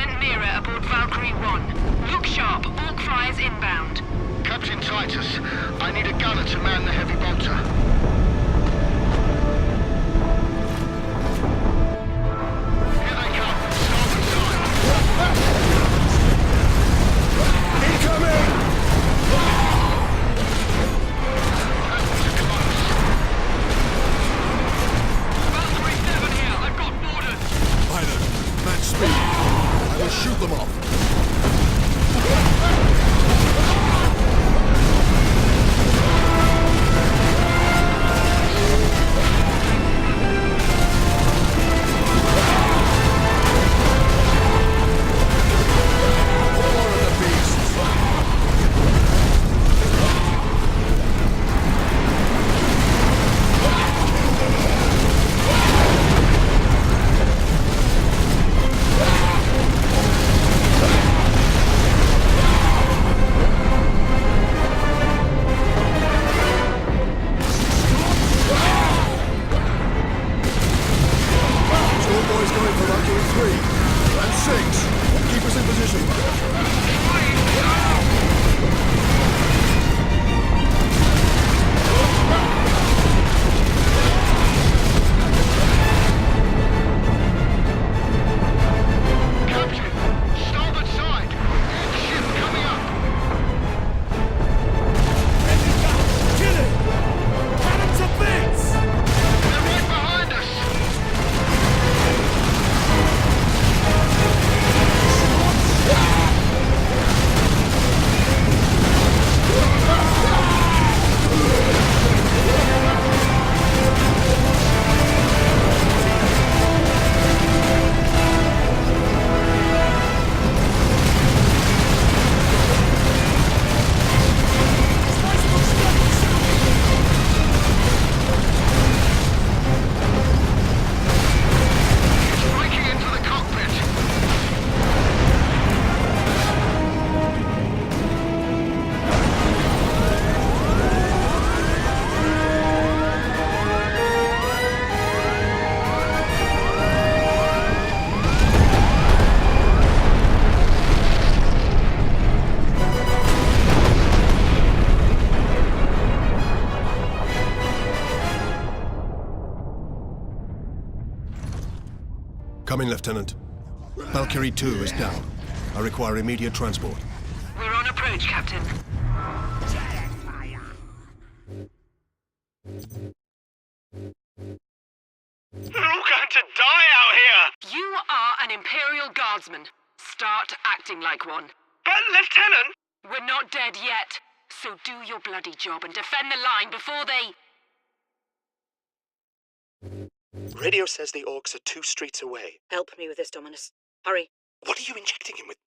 Lieutenant Mira aboard Valkyrie 1. Look sharp, Orc flyers inbound. Captain Titus, I need a gunner to man the heavy bolter. Here they come. Starboard side. Incoming! That's close. Valkyrie 7 here, I've got orders. Pilot, match speed. I will shoot them off. Coming, Lieutenant. Valkyrie 2 is down. I require immediate transport. We're on approach, Captain. We're all going to die out here! You are an Imperial Guardsman. Start acting like one. But, Lieutenant! We're not dead yet, so do your bloody job and defend the line before they... Radio says the orcs are 2 streets away. Help me with this, Dominus. Hurry. What are you injecting him with?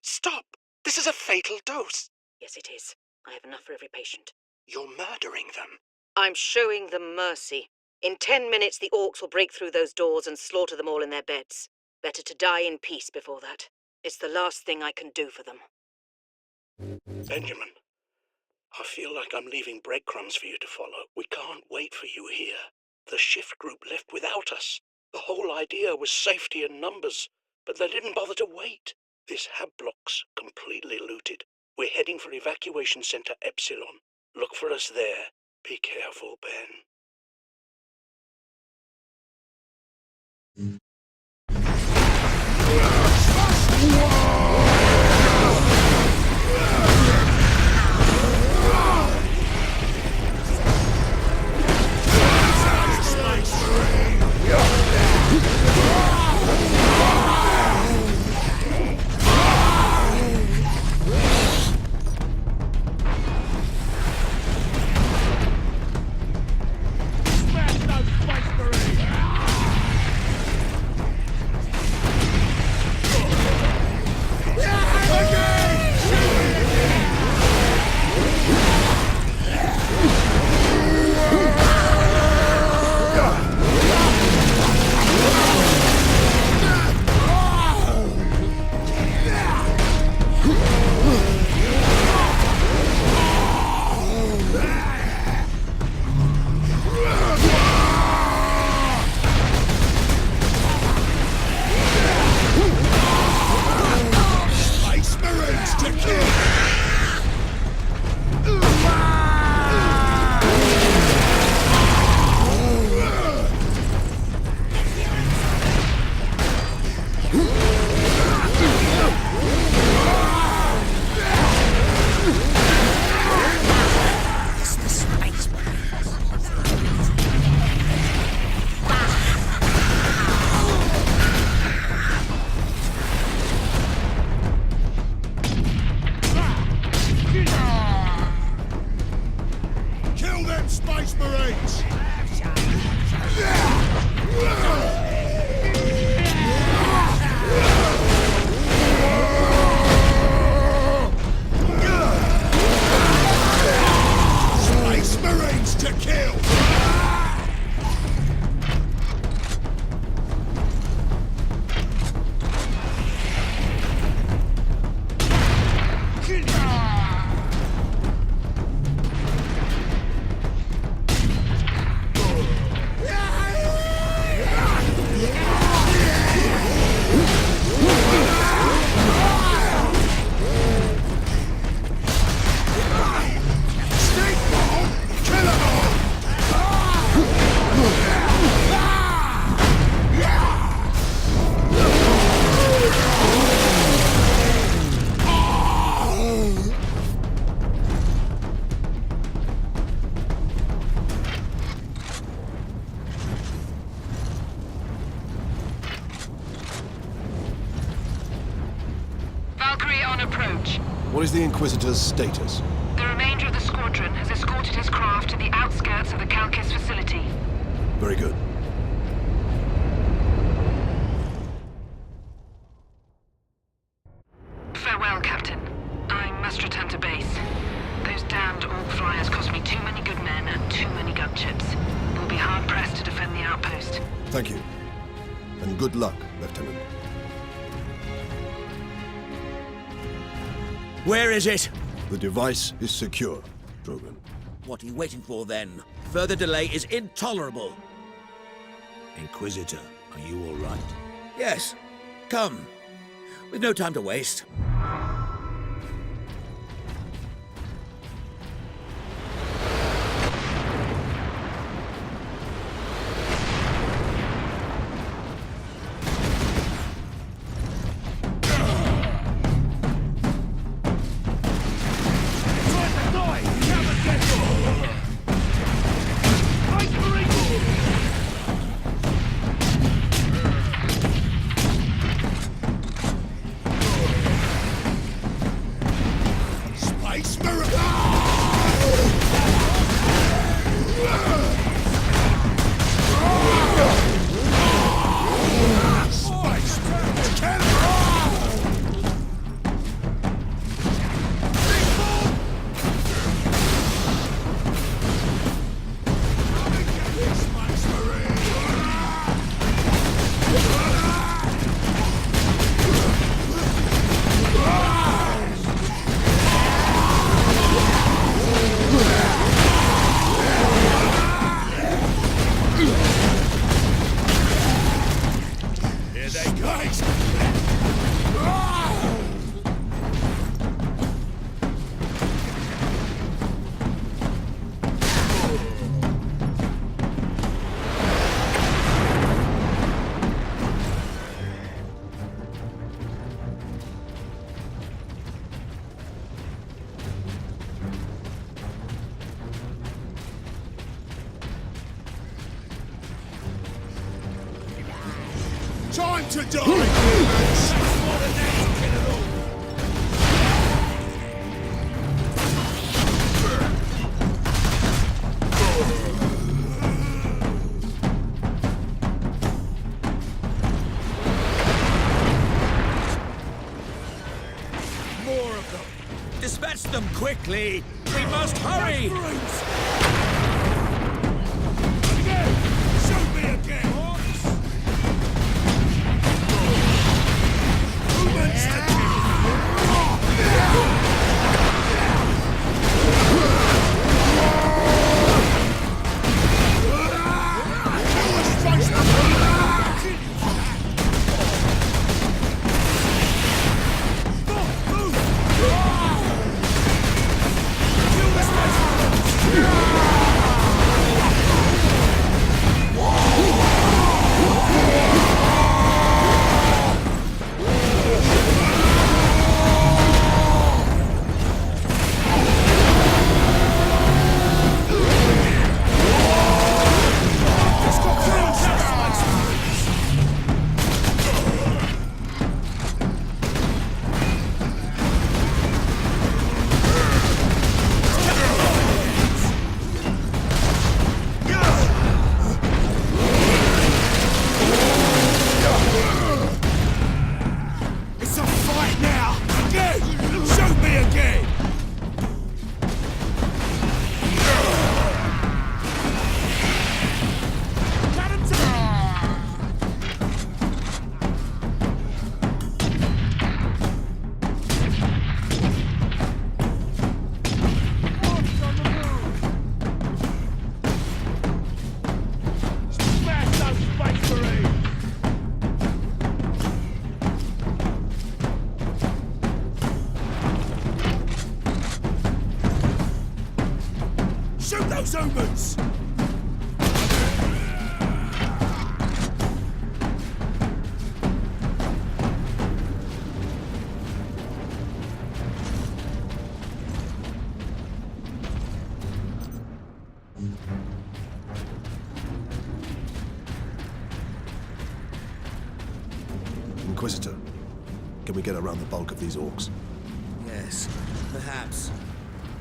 Stop! This is a fatal dose. Yes, it is. I have enough for every patient. You're murdering them. I'm showing them mercy. In 10 minutes, the orcs will break through those doors and slaughter them all in their beds. Better to die in peace before that. It's the last thing I can do for them. Benjamin, I feel like I'm leaving breadcrumbs for you to follow. We can't wait for you here. The shift group left without us. The whole idea was safety in numbers, but they didn't bother to wait. This hab block's completely looted. We're heading for evacuation center Epsilon. Look for us there. Be careful, Ben. Space Marines to kill! What is the Inquisitor's status? The remainder of the squadron has escorted his craft to the outskirts of the Calcus facility. Very good. Farewell, Captain. I must return to base. Those damned Orc flyers cost me too many good men and too many gunships. We'll be hard-pressed to defend the outpost. Thank you. And good luck, Lieutenant. Where is it? The device is secure, Drogon. What are you waiting for, then? Further delay is intolerable. Inquisitor, are you all right? Yes. Come. With no time to waste. Time to die! More of them! Dispatch them quickly! We must hurry! Again! Shoot me again! Movements to kill! Inquisitor, can we get around the bulk of these orcs? Yes, perhaps.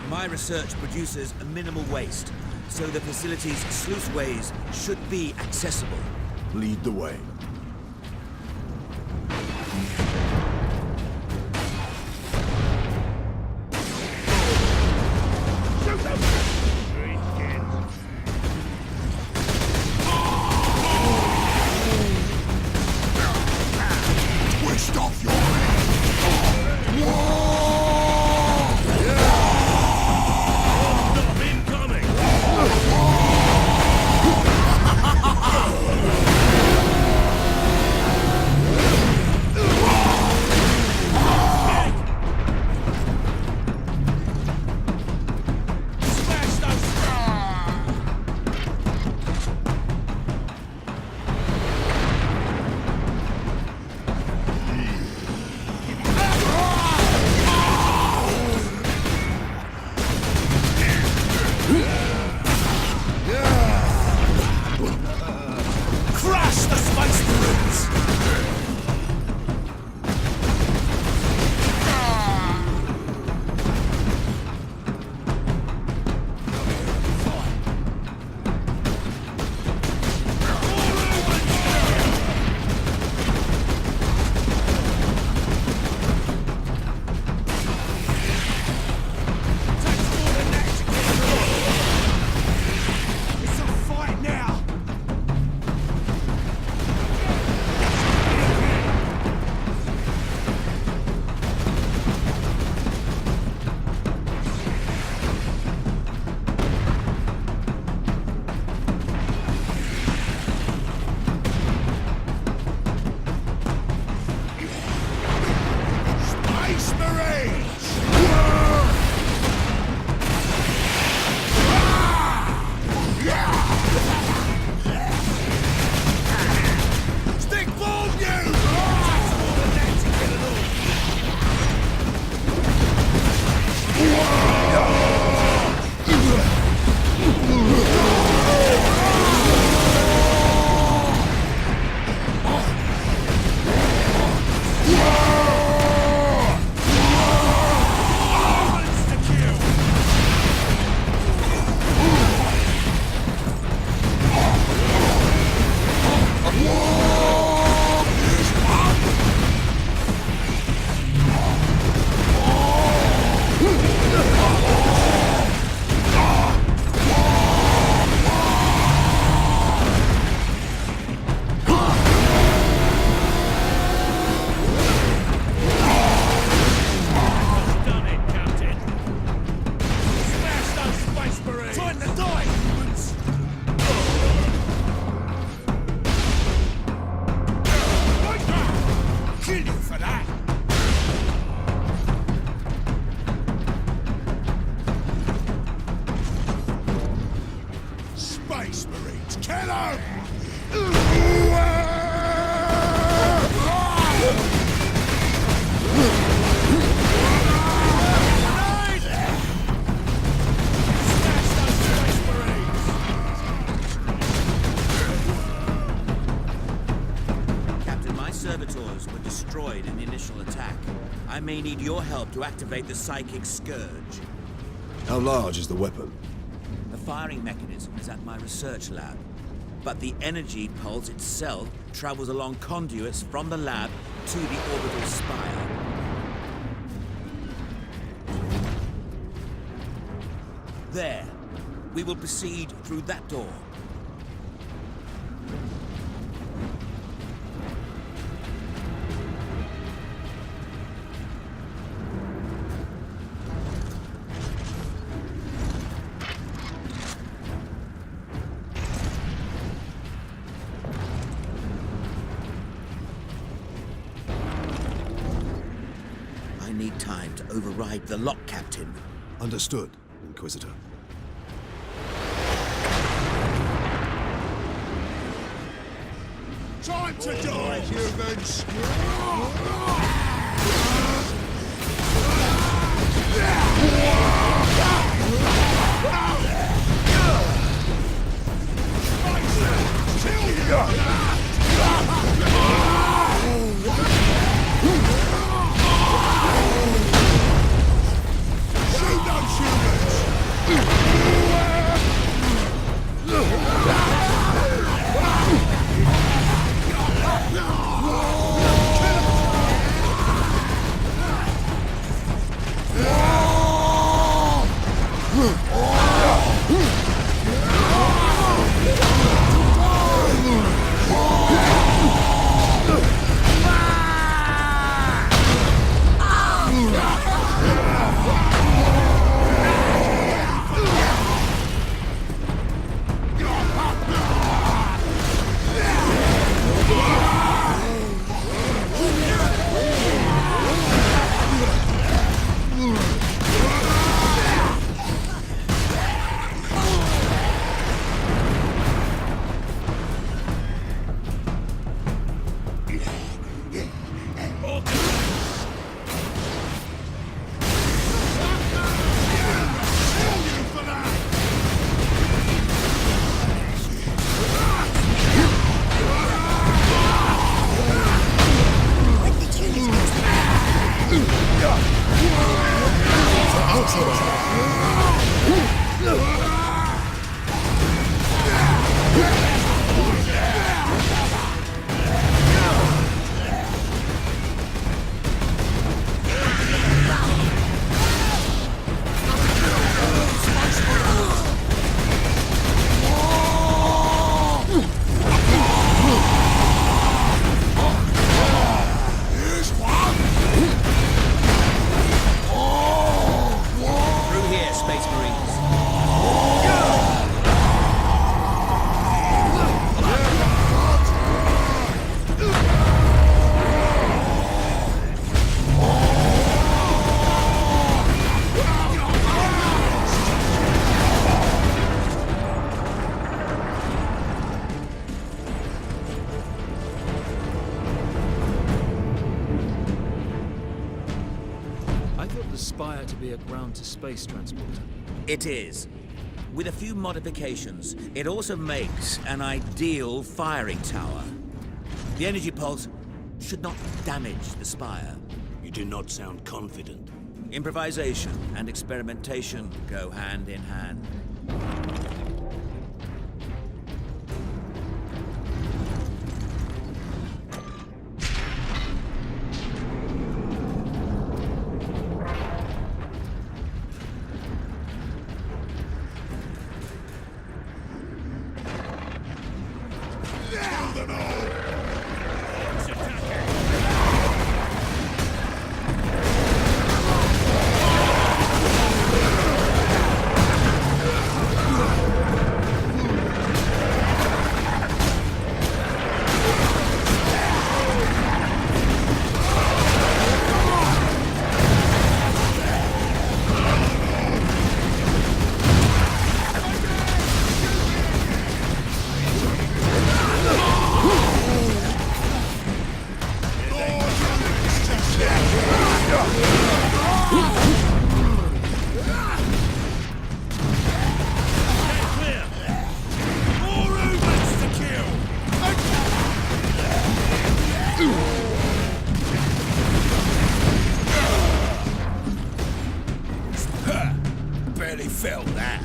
My research produces a minimal waste, so the facility's sluiceways should be accessible. Lead the way. Twist off your head! Crush the Space Marines! It's a fight now! Space Marines! Stick bomb you! Takes more than that to get it all. Insta-kill! Done it, Captain. Smash those Space Marines! Time to die, humans! Kill you for that! Space Marines, kill them! Smash those Space Marines! Captain, my servitors were destroyed in the initial attack. I may need your help to activate the psychic scourge. How large is the weapon? The firing mechanism is at my research lab, but the energy pulse itself travels along conduits from the lab to the orbital spire. There. We will proceed through that door. I need time to override the lock, Captain. Understood, Inquisitor. Time to die, humans! Kill you! Spire to be a ground-to-space transporter? It is. With a few modifications, it also makes an ideal firing tower. The energy pulse should not damage the Spire. You do not sound confident. Improvisation and experimentation go hand in hand. Barely felt that.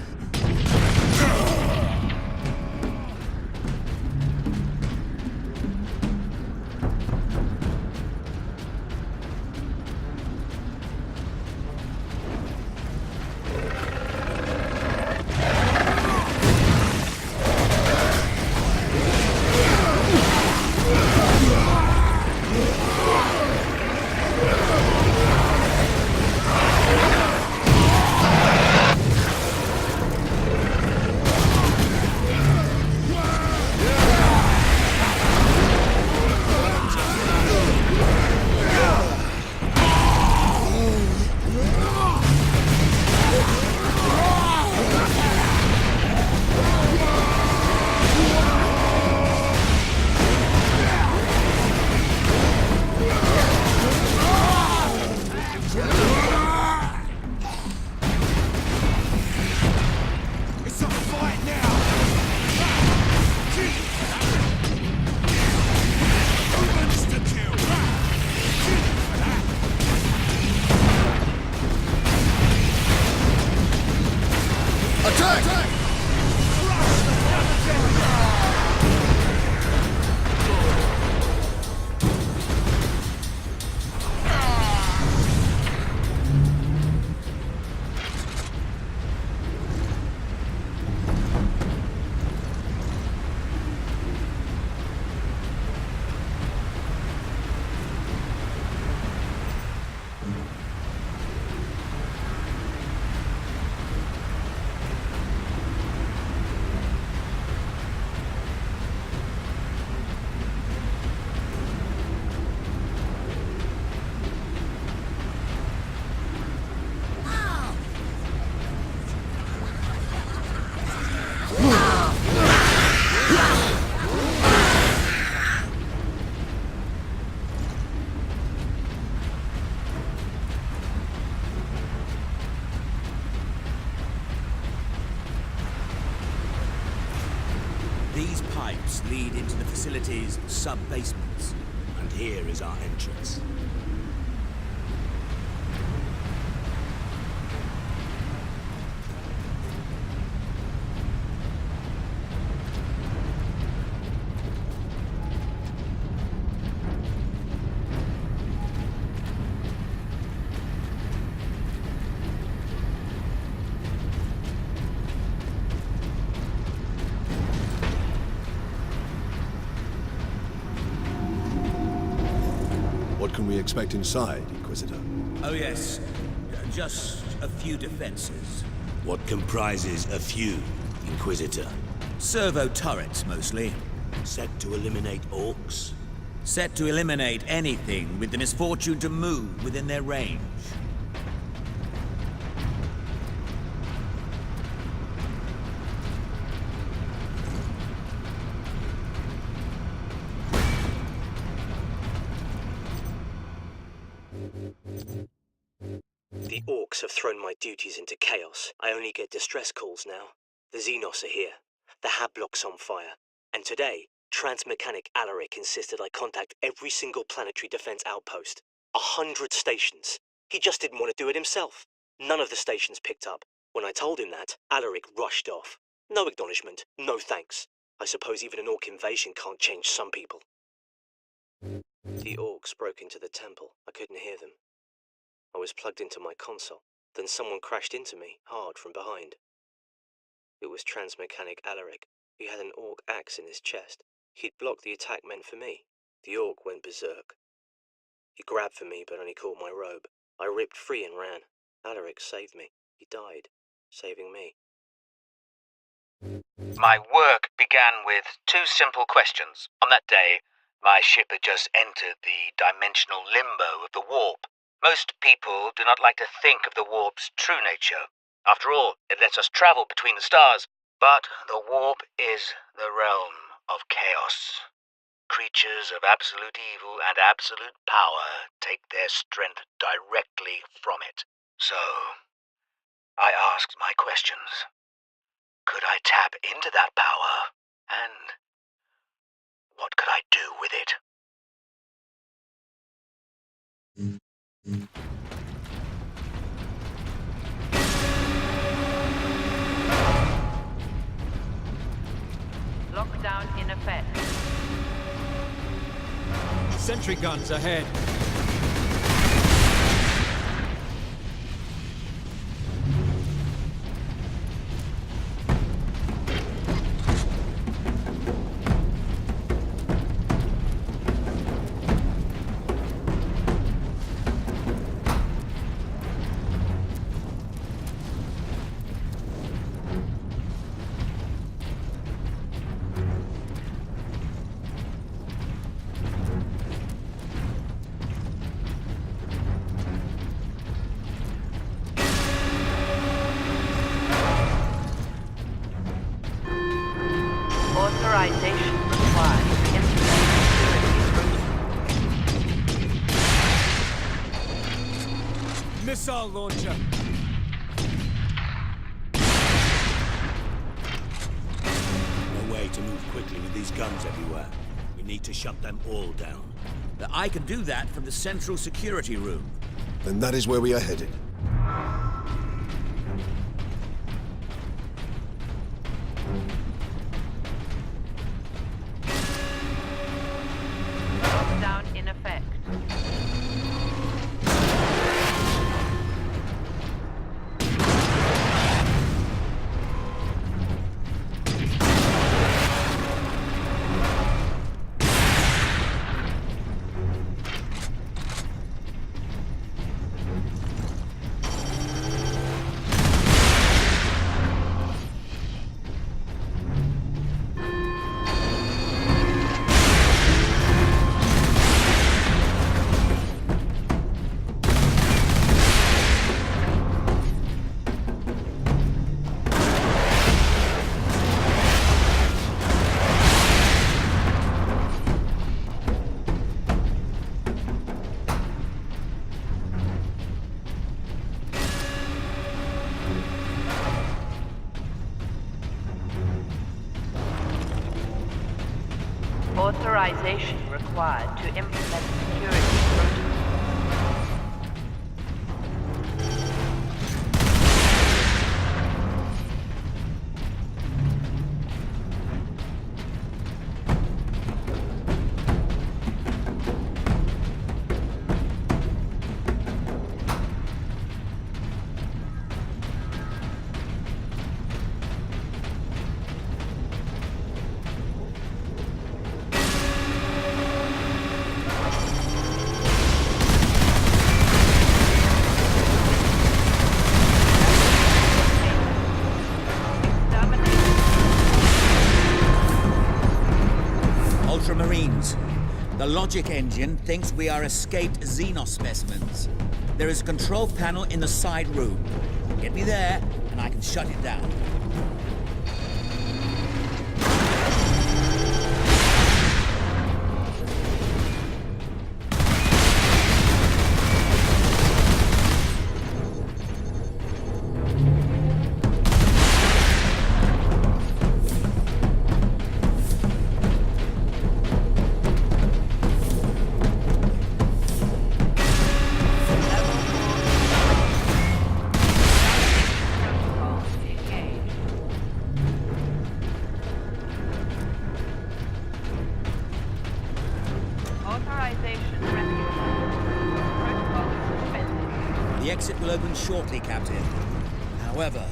These pipes lead into the facility's sub-basements. And here is our entrance. What can we expect inside, Inquisitor? Oh yes, just a few defenses. What comprises a few, Inquisitor? Servo turrets, mostly. Set to eliminate orcs? Set to eliminate anything with the misfortune to move within their range. The orcs have thrown my duties into chaos. I only get distress calls now. The Xenos are here. The Hablock's on fire. And today, Transmechanic Alaric insisted I contact every single planetary defense outpost. 100 stations. He just didn't want to do it himself. None of the stations picked up. When I told him that, Alaric rushed off. No acknowledgement, no thanks. I suppose even an orc invasion can't change some people. The orcs broke into the temple. I couldn't hear them. I was plugged into my console. Then someone crashed into me, hard from behind. It was Transmechanic Alaric. He had an orc axe in his chest. He'd blocked the attack meant for me. The orc went berserk. He grabbed for me, but only caught my robe. I ripped free and ran. Alaric saved me. He died, saving me. My work began with 2 simple questions. On that day, my ship had just entered the dimensional limbo of the warp. Most people do not like to think of the warp's true nature. After all, it lets us travel between the stars. But the warp is the realm of chaos. Creatures of absolute evil and absolute power take their strength directly from it. So, I asked my questions. Could I tap into that power? And what could I do with it? Lockdown in effect. Sentry guns ahead. Authorization required to implement security protocol. Missile launcher. No way to move quickly with these guns everywhere. We need to shut them all down. I can do that from the central security room. Then that is where we are headed. Lockdown in effect. Authorization required to implement security protocol. Ultramarines. The logic engine thinks we are escaped Xenos specimens. There is a control panel in the side room. Get me there, and I can shut it down. exit will open shortly, Captain. However,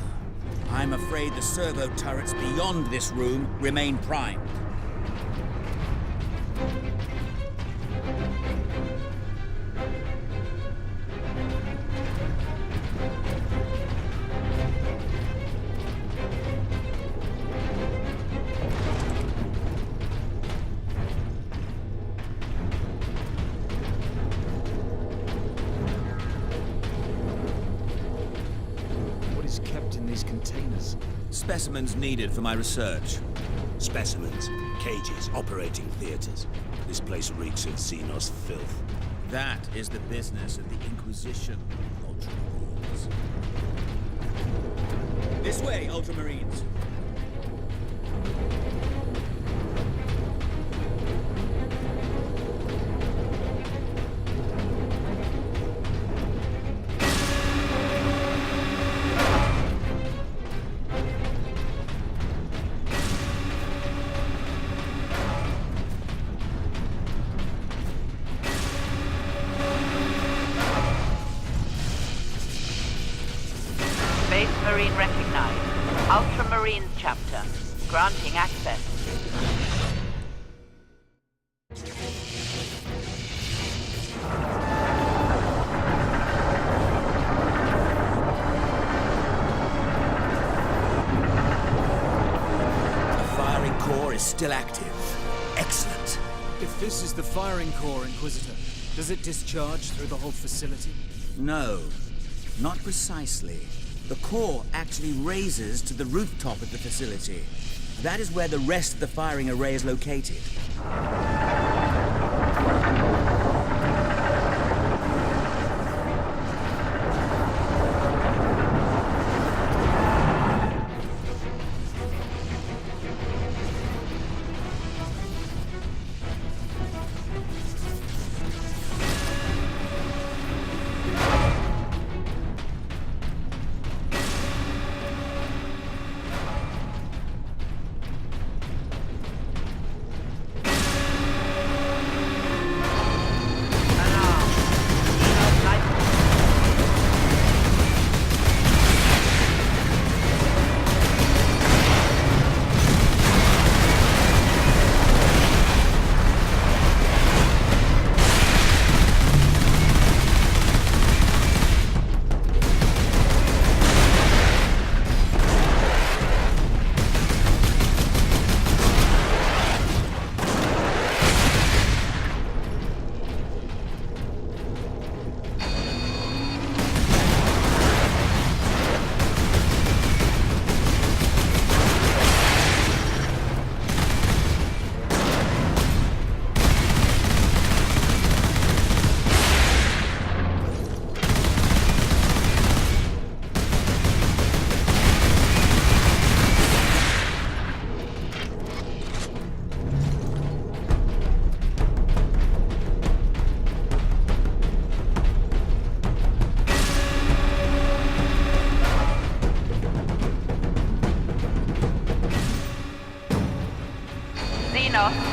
I'm afraid the servo turrets beyond this room remain primed. Specimens needed for my research. Specimens, cages, operating theaters. This place reeks of Xenos filth. That is the business of the Inquisition, Ultramarines. This way, Ultramarines! Space Marine recognized. Ultramarines chapter. Granting access. The firing core is still active. Excellent. If this is the firing core, Inquisitor, does it discharge through the whole facility? No, not precisely. The core actually raises to the rooftop of the facility. That is where the rest of the firing array is located.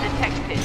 Detected.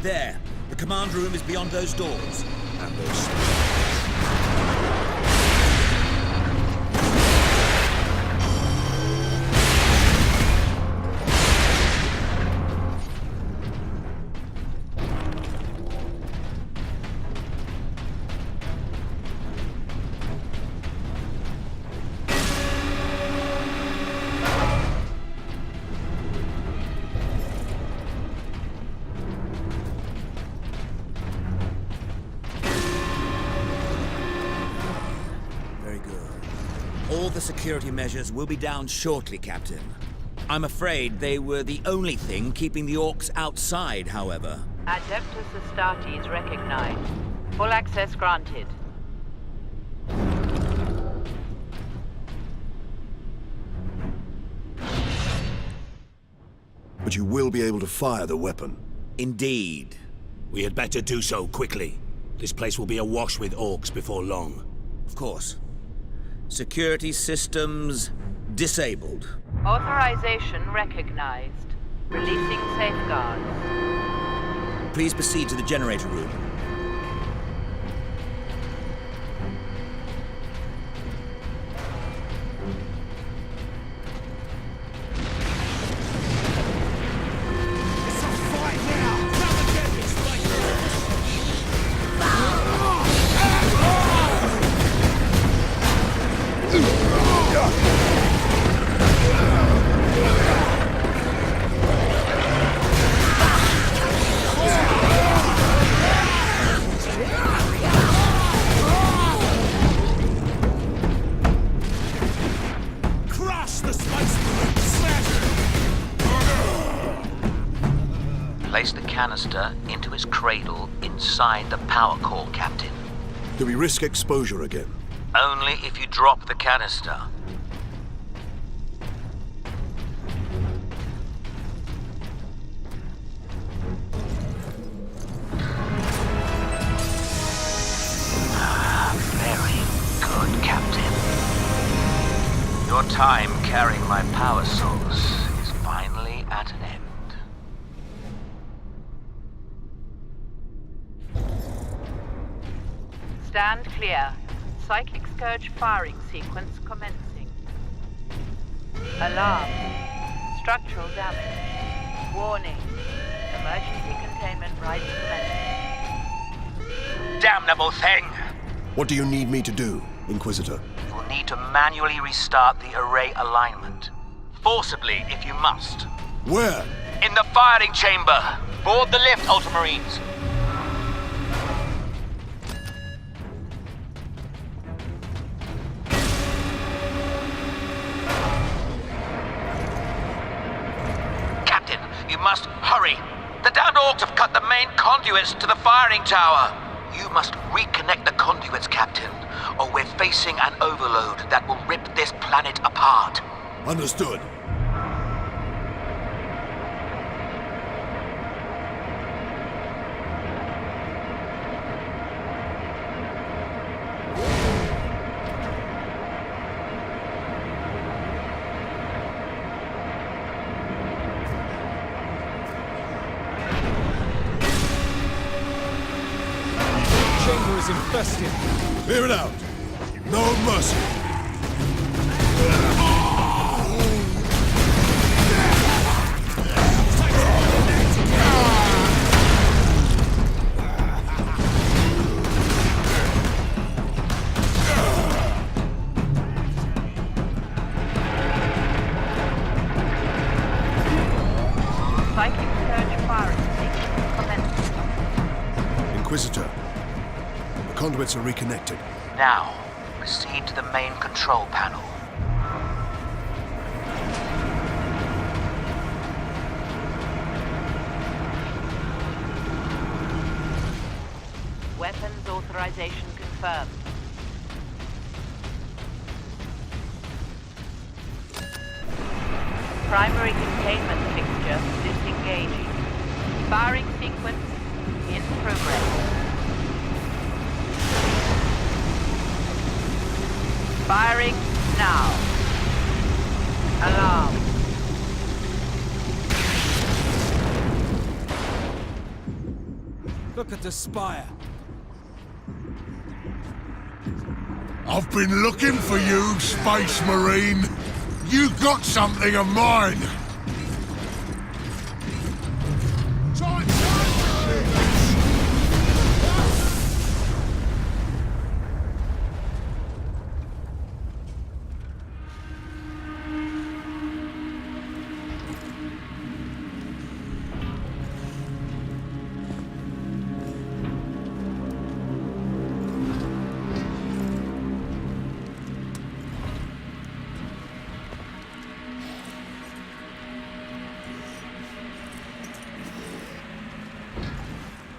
There. The command room is beyond those doors. And those... other security measures will be down shortly, Captain. I'm afraid they were the only thing keeping the orcs outside, however. Adeptus Astartes recognized. Full access granted. But you will be able to fire the weapon. Indeed. We had better do so quickly. This place will be awash with orcs before long. Of course. Security systems disabled. Authorization recognized. Releasing safeguards. Please proceed to the generator room. Place the canister into its cradle inside the power core, Captain. Do we risk exposure again? Only if you drop the canister. Very good, Captain. Your time carrying my power source is finally at an end. Stand clear. Cyclic scourge firing sequence commencing. Alarm. Structural damage. Warning. Emergency containment rights commencing. Damnable thing! What do you need me to do, Inquisitor? You'll need to manually restart the array alignment. Forcibly, if you must. Where? In the firing chamber. Board the lift, Ultramarines. Captain, you must hurry. The damned orcs have cut the main conduits to the firing tower. You must reconnect the conduits, Captain, or we're facing an overload that will rip this planet apart. Understood. Infested. Clear it out. No mercy. Cyclic scourge firing sequence commencing. Inquisitor. Conduits are reconnected. Now, proceed to the main control panel. Weapons authorization confirmed. Primary containment fixture disengaging. Firing sequence in progress. Firing now. Alarm. Look at the Spire. I've been looking for you, Space Marine. You got something of mine.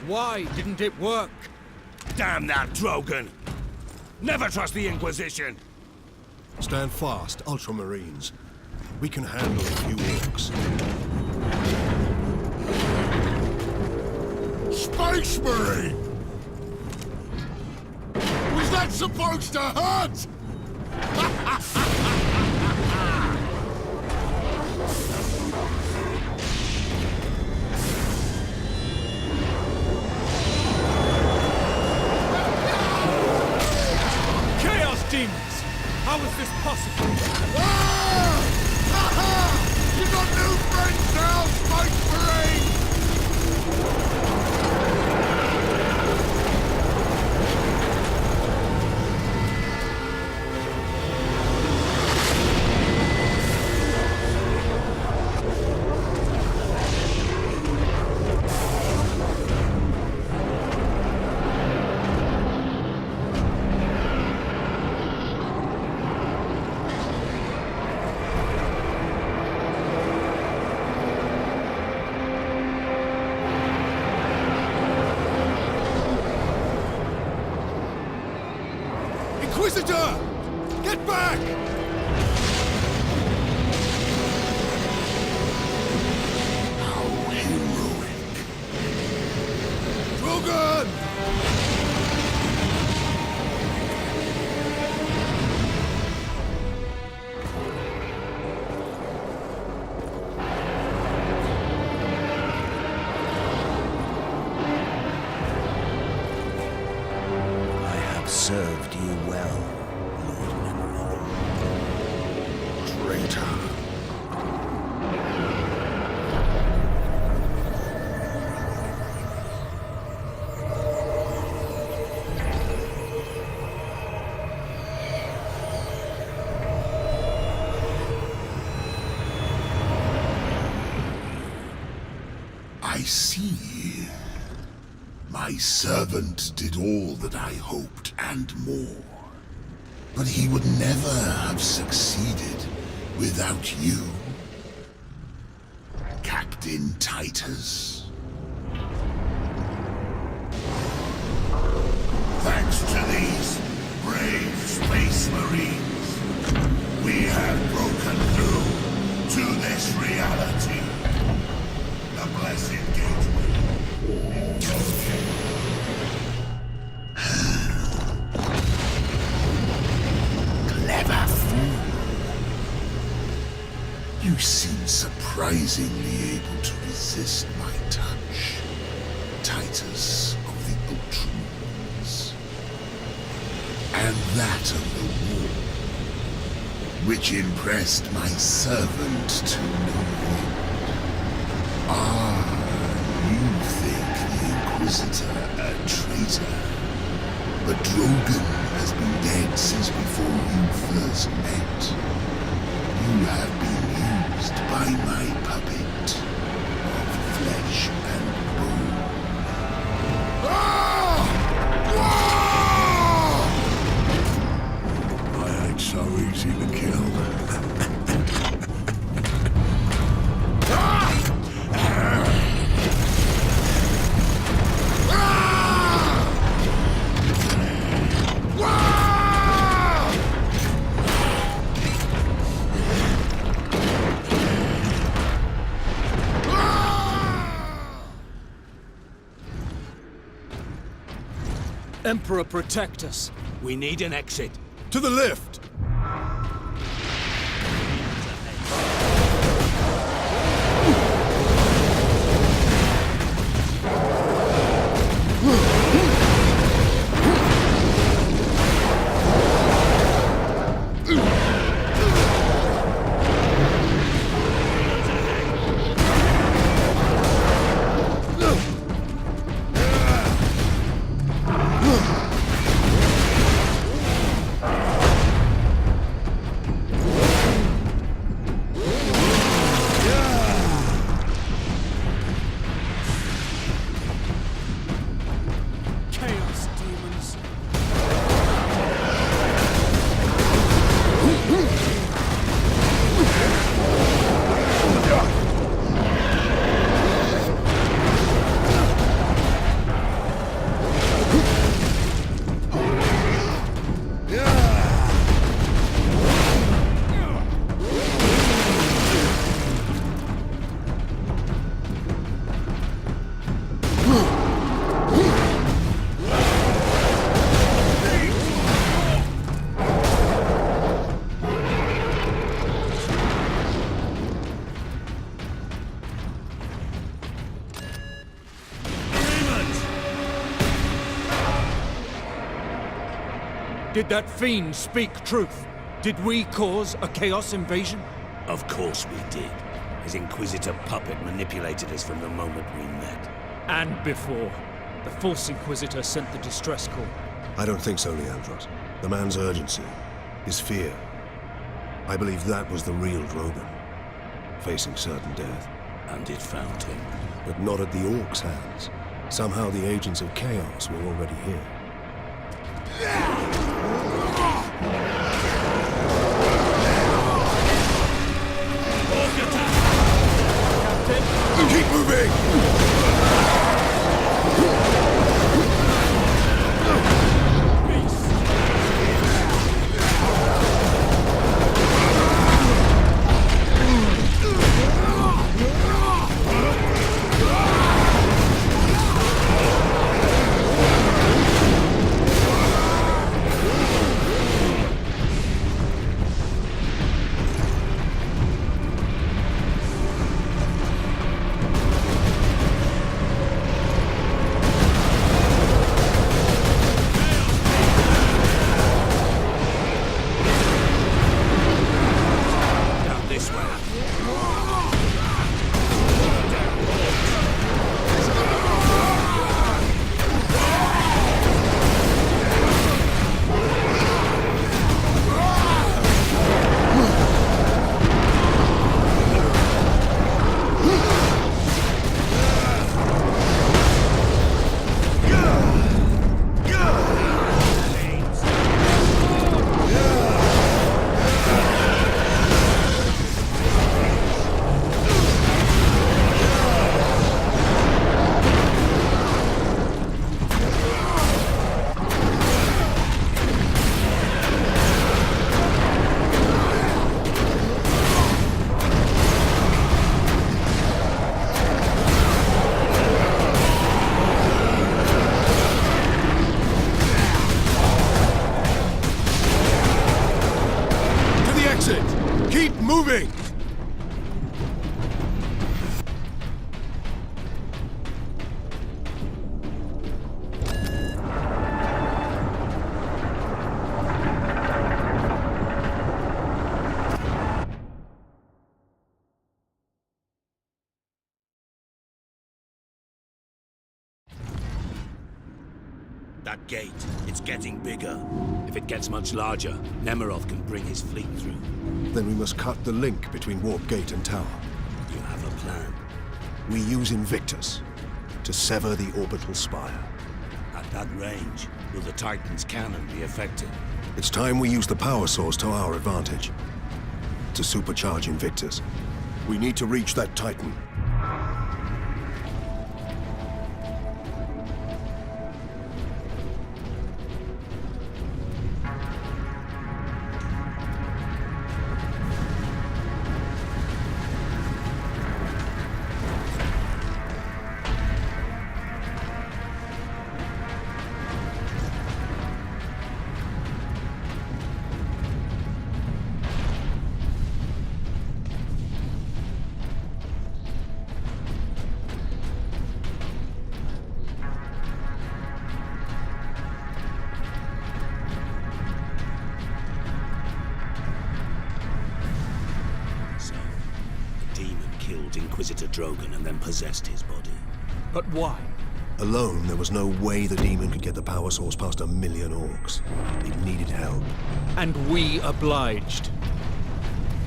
Why didn't it work? Damn that Drogon! Never trust the Inquisition! Stand fast, Ultramarines. We can handle a few orcs. Space Marine! Was that supposed to hurt? Chaos Demons! How is this possible? You got new friends now, Space Marine! Inquisitor! Get back! How heroic. Drogon! Served you well, Lord Emerald. Traitor. I see. My servant did all that I hoped and more. But he would never have succeeded without you, Captain Titus. Thanks to these brave Space Marines, we have broken through to this reality. The blessed gateway. Clever fool. You seem surprisingly able to resist my touch, Titus of the Ultramarines. And that of the war, which impressed my servant to no end. You think the Inquisitor a traitor, but Drogon has been dead since before you first met. You have been used by my puppet of flesh and bone. I ain't so easy to kill. Emperor, protect us. We need an exit. To the lift! Did that fiend speak truth? Did we cause a Chaos invasion? Of course we did. His Inquisitor puppet manipulated us from the moment we met. And before. The false Inquisitor sent the distress call. I don't think so, Leandros. The man's urgency, his fear. I believe that was the real Drogon, facing certain death. And it found him. But not at the Orcs' hands. Somehow the agents of Chaos were already here. Keep moving! Moving! That gate, it's getting bigger. If it gets much larger, Nemeroth can bring his fleet through. Then we must cut the link between Warp Gate and Tower. You have a plan? We use Invictus to sever the orbital spire. At that range, will the Titan's cannon be effective? It's time we use the power source to our advantage. To supercharge Invictus, we need to reach that Titan. Inquisitor Drogon and then possessed his body. But why? Alone, there was no way the Demon could get the power source past 1 million orcs. It needed help. And we obliged.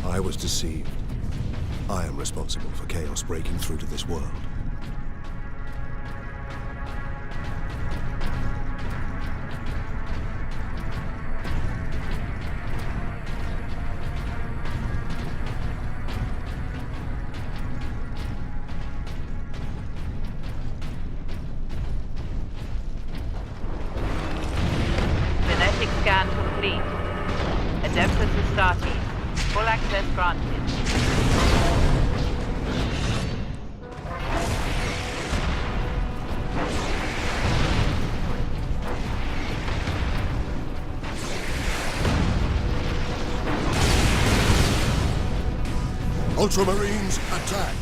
I was deceived. I am responsible for chaos breaking through to this world. Scan complete. Adeptus is starting. Full access granted. Ultramarines, attack!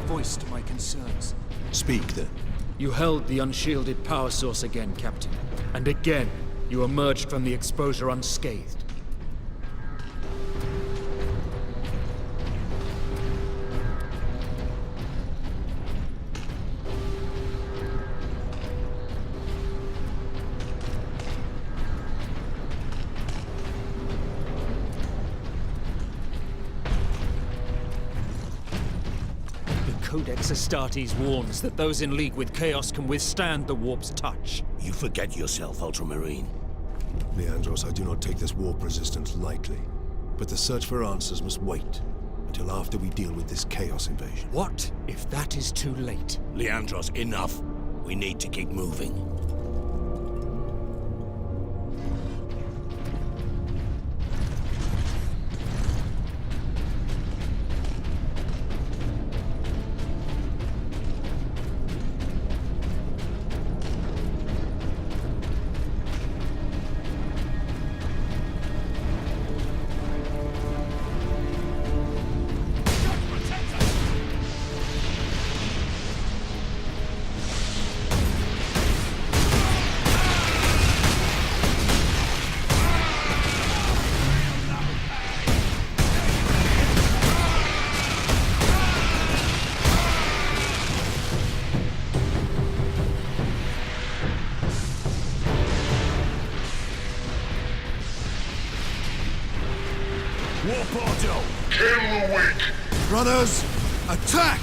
voice to my concerns. Speak, then. You held the unshielded power source again, Captain. And again, you emerged from the exposure unscathed. Codex Astartes warns that those in league with Chaos can withstand the warp's touch. You forget yourself, Ultramarine. Leandros, I do not take this warp resistance lightly. But the search for answers must wait until after we deal with this Chaos invasion. What if that is too late? Leandros, enough. We need to keep moving. Brothers, attack!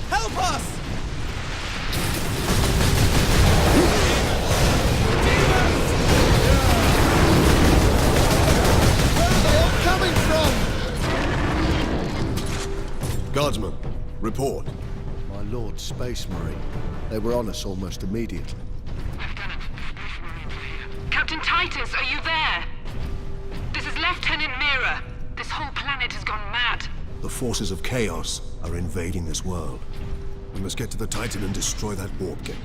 Help us! Guardsman, report. My Lord Space Marine. They were on us almost immediately. Lieutenant, Space Marines are here. Captain Titus, are you there? This is Lieutenant Mira. This whole planet has gone mad. The forces of Chaos are invading this world. We must get to the Titan and destroy that warp gate.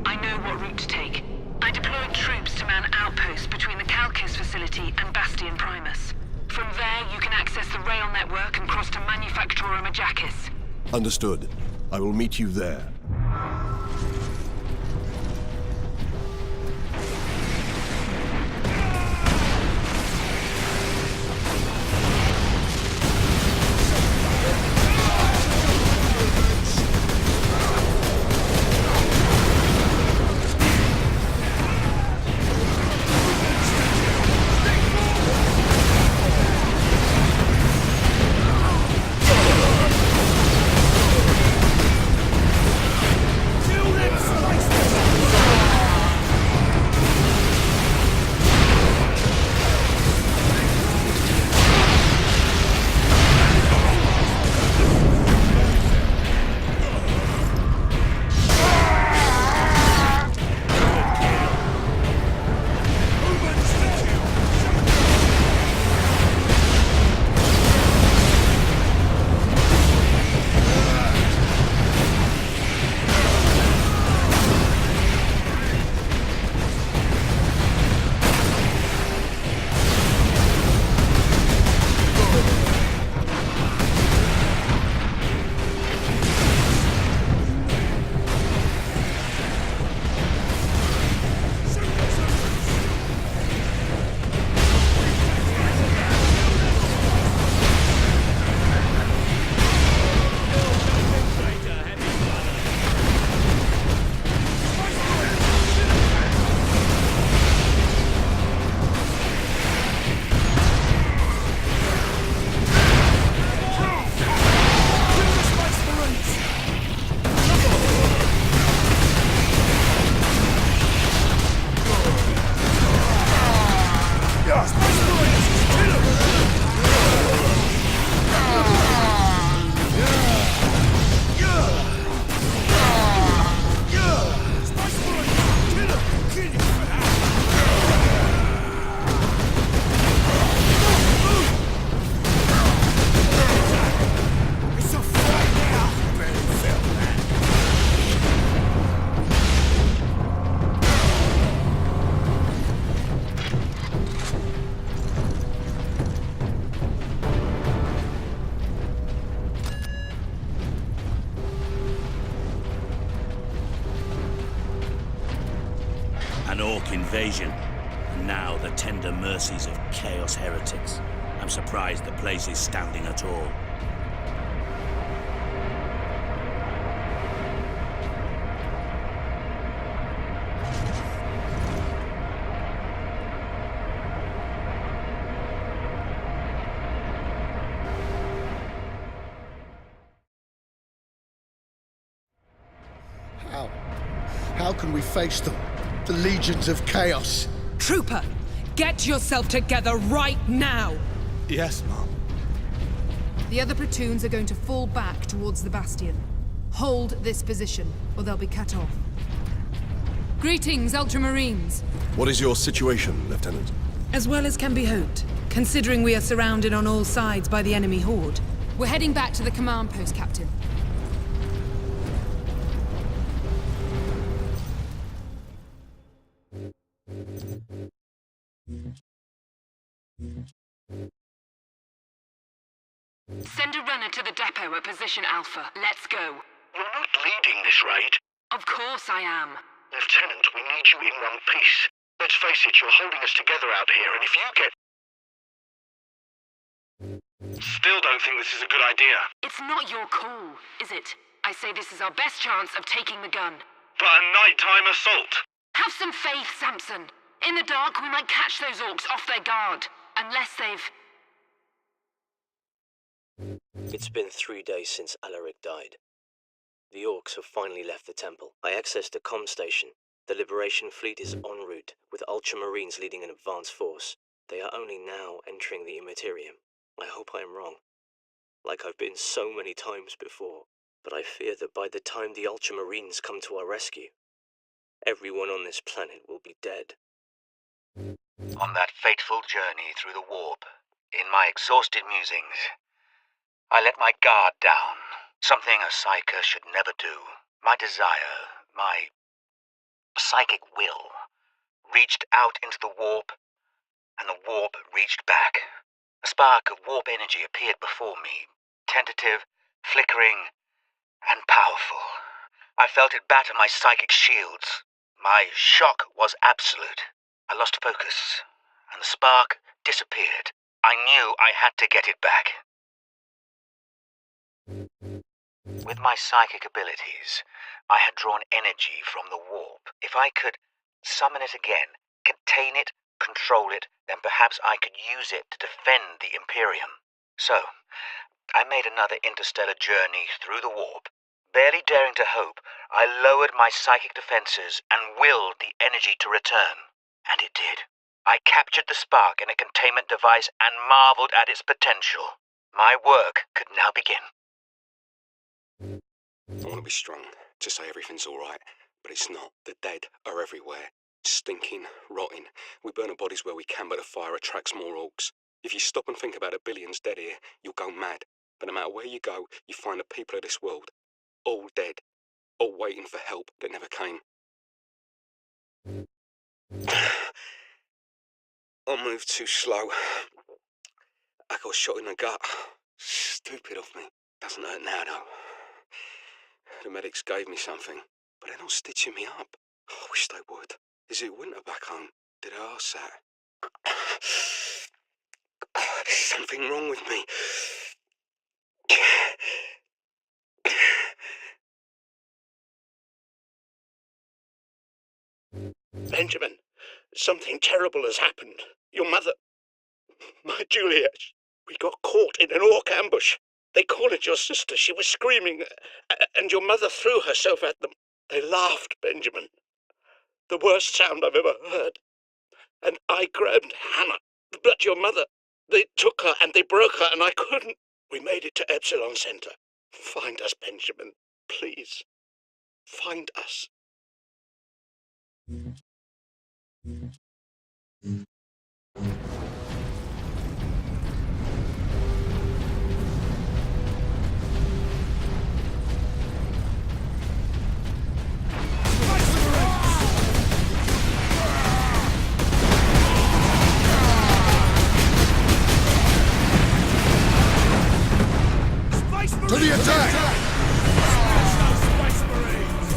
I know what route to take. I deployed troops to man outposts between the Calcus facility and Bastion Primus. From there, you can access the rail network and cross to manufactorum Agaist. Understood. I will meet you there. An orc invasion. And now the tender mercies of Chaos heretics. I'm surprised the place is standing at all. How can we face them? The legions of chaos. Trooper, get yourself together right now! Yes, Mom. The other platoons are going to fall back towards the bastion. Hold this position, or they'll be cut off. Greetings, Ultramarines. What is your situation, Lieutenant? As well as can be hoped, considering we are surrounded on all sides by the enemy horde. We're heading back to the command post, Captain. Send a runner to the depot at position Alpha. Let's go. You're not leading this raid. Of course I am. Lieutenant, we need you in one piece. Let's face it, you're holding us together out here, and if you get... Still don't think this is a good idea. It's not your call, is it? I say this is our best chance of taking the gun. But a nighttime assault. Have some faith, Samson. In the dark, we might catch those orcs off their guard. Unless they've... It's been 3 days since Alaric died. The orcs have finally left the temple. I accessed the comm station. The Liberation Fleet is en route, with Ultramarines leading an advance force. They are only now entering the Immaterium. I hope I am wrong. Like I've been so many times before. But I fear that by the time the Ultramarines come to our rescue, everyone on this planet will be dead. On that fateful journey through the warp, in my exhausted musings, I let my guard down. Something a psyker should never do. My desire, my psychic will, reached out into the warp, and the warp reached back. A spark of warp energy appeared before me, tentative, flickering, and powerful. I felt it batter my psychic shields. My shock was absolute. I lost focus, and the spark disappeared. I knew I had to get it back. With my psychic abilities, I had drawn energy from the warp. If I could summon it again, contain it, control it, then perhaps I could use it to defend the Imperium. So, I made another interstellar journey through the warp. Barely daring to hope, I lowered my psychic defenses and willed the energy to return. And it did. I captured the spark in a containment device and marveled at its potential. My work could now begin. I want to be strong, to say everything's alright, but it's not. The dead are everywhere. Stinking, rotting. We burn our bodies where we can, but the fire attracts more orcs. If you stop and think about the billions dead here, you'll go mad. But no matter where you go, you find the people of this world. All dead. All waiting for help that never came. I moved too slow. I got shot in the gut. Stupid of me. Doesn't hurt now, though. The medics gave me something, but they're not stitching me up. I wish they would. Is it winter back home? Did I ask that? There's something wrong with me. Benjamin, something terrible has happened. Your mother, my Juliet, we got caught in an orc ambush. They called it your sister. She was screaming, and your mother threw herself at them. They laughed, Benjamin. The worst sound I've ever heard. And I grabbed Hannah. But your mother, they took her and they broke her, and I couldn't. We made it to Epsilon Center. Find us, Benjamin. Please. Find us. To the attack! Space Marines!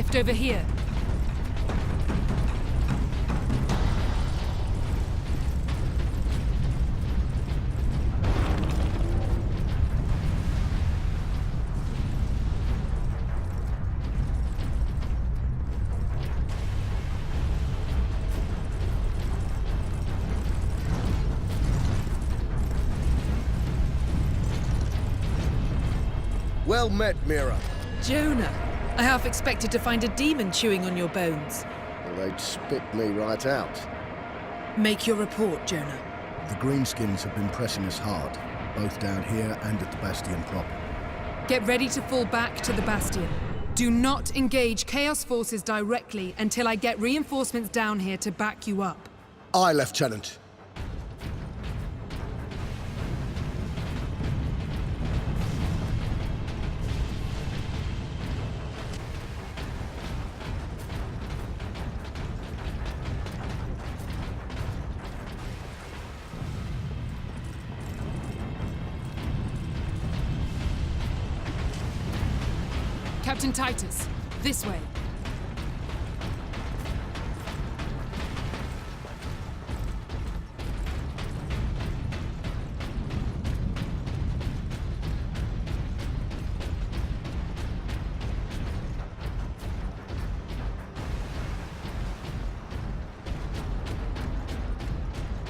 shift over here. Well met, Mira. Jonah, I half expected to find a demon chewing on your bones. Well, they'd spit me right out. Make your report, Jonah. The Greenskins have been pressing us hard, both down here and at the Bastion proper. Get ready to fall back to the Bastion. Do not engage Chaos forces directly until I get reinforcements down here to back you up. Aye, Lieutenant. Captain Titus, this way.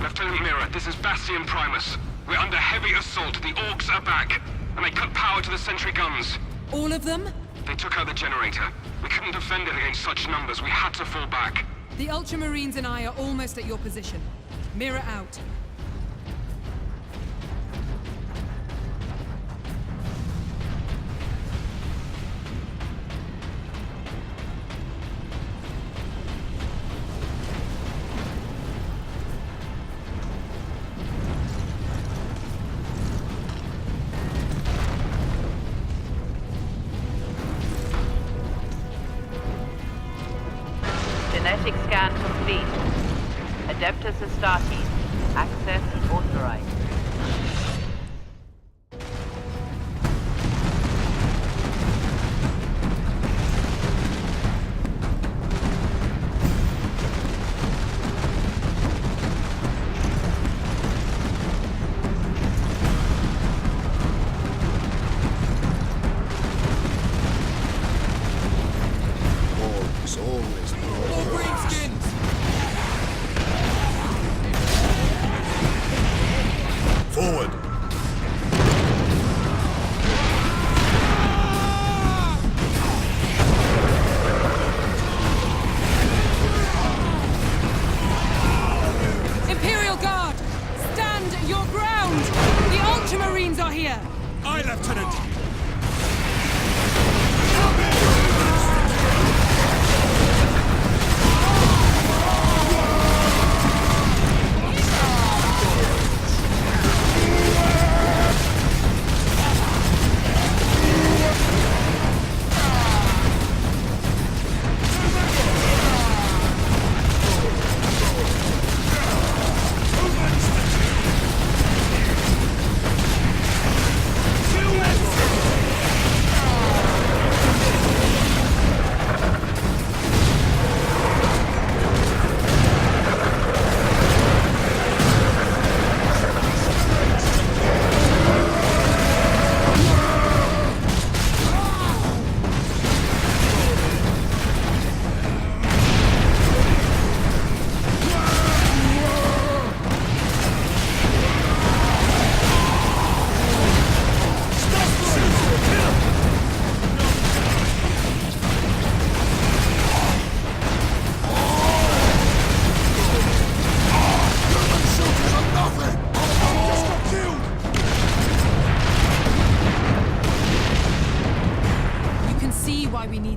Lieutenant Mira, this is Bastion Primus. We're under heavy assault. The orcs are back, and they cut power to the sentry guns. All of them? They took out the generator. We couldn't defend it against such numbers. We had to fall back. The Ultramarines and I are almost at your position. Mira out. Genetic scan complete. Adeptus Astartes. Access authorized.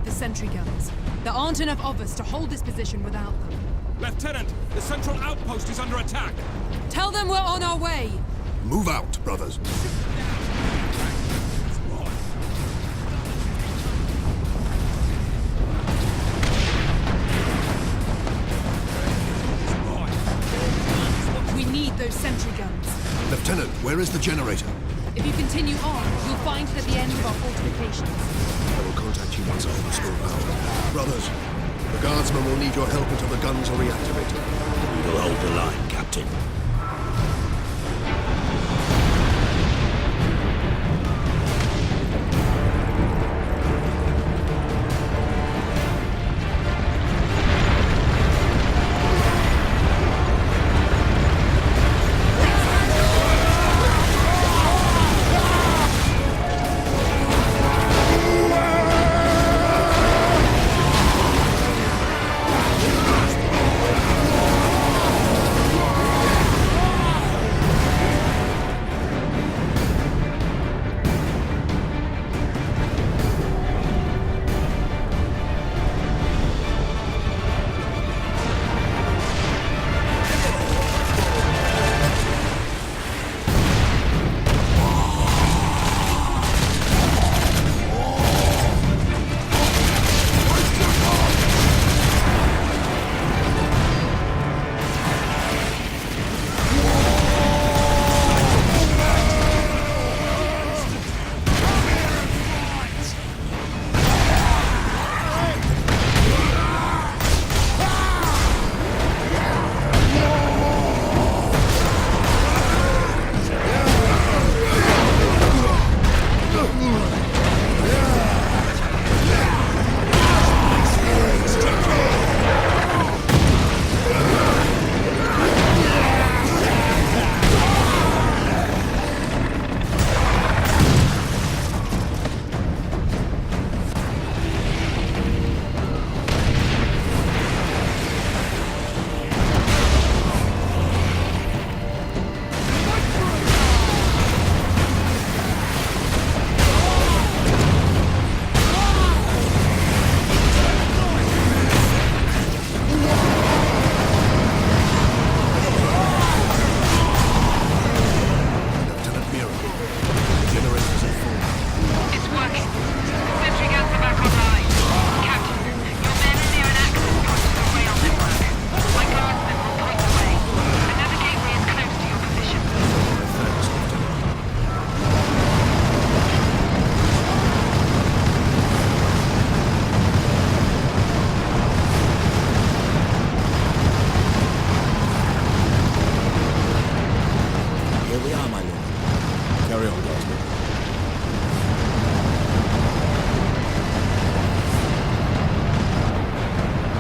Sentry guns. There aren't enough of us to hold this position without them. Lieutenant, the central outpost is under attack. Tell them we're on our way. Move out, brothers. We need those sentry guns. Lieutenant, where is the generator? If you continue on, you'll find it at the end of our fortifications. I will contact you once I have restored power. Brothers, the guardsmen will need your help until the guns are reactivated. We will hold the line, Captain.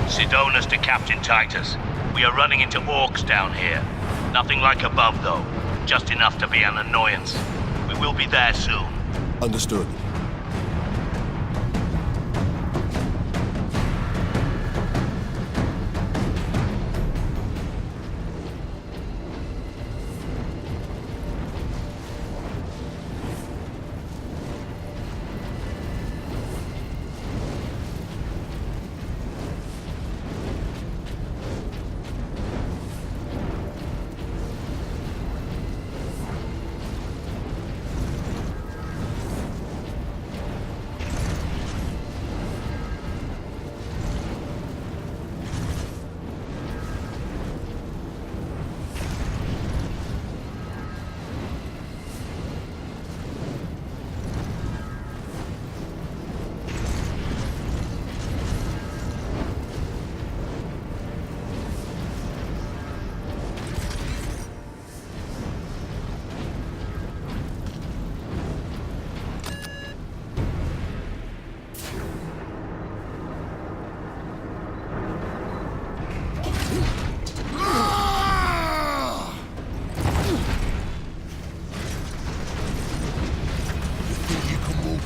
Sidonis to Captain Titus. We are running into orcs down here. Nothing like above, though. Just enough to be an annoyance. We will be there soon. Understood.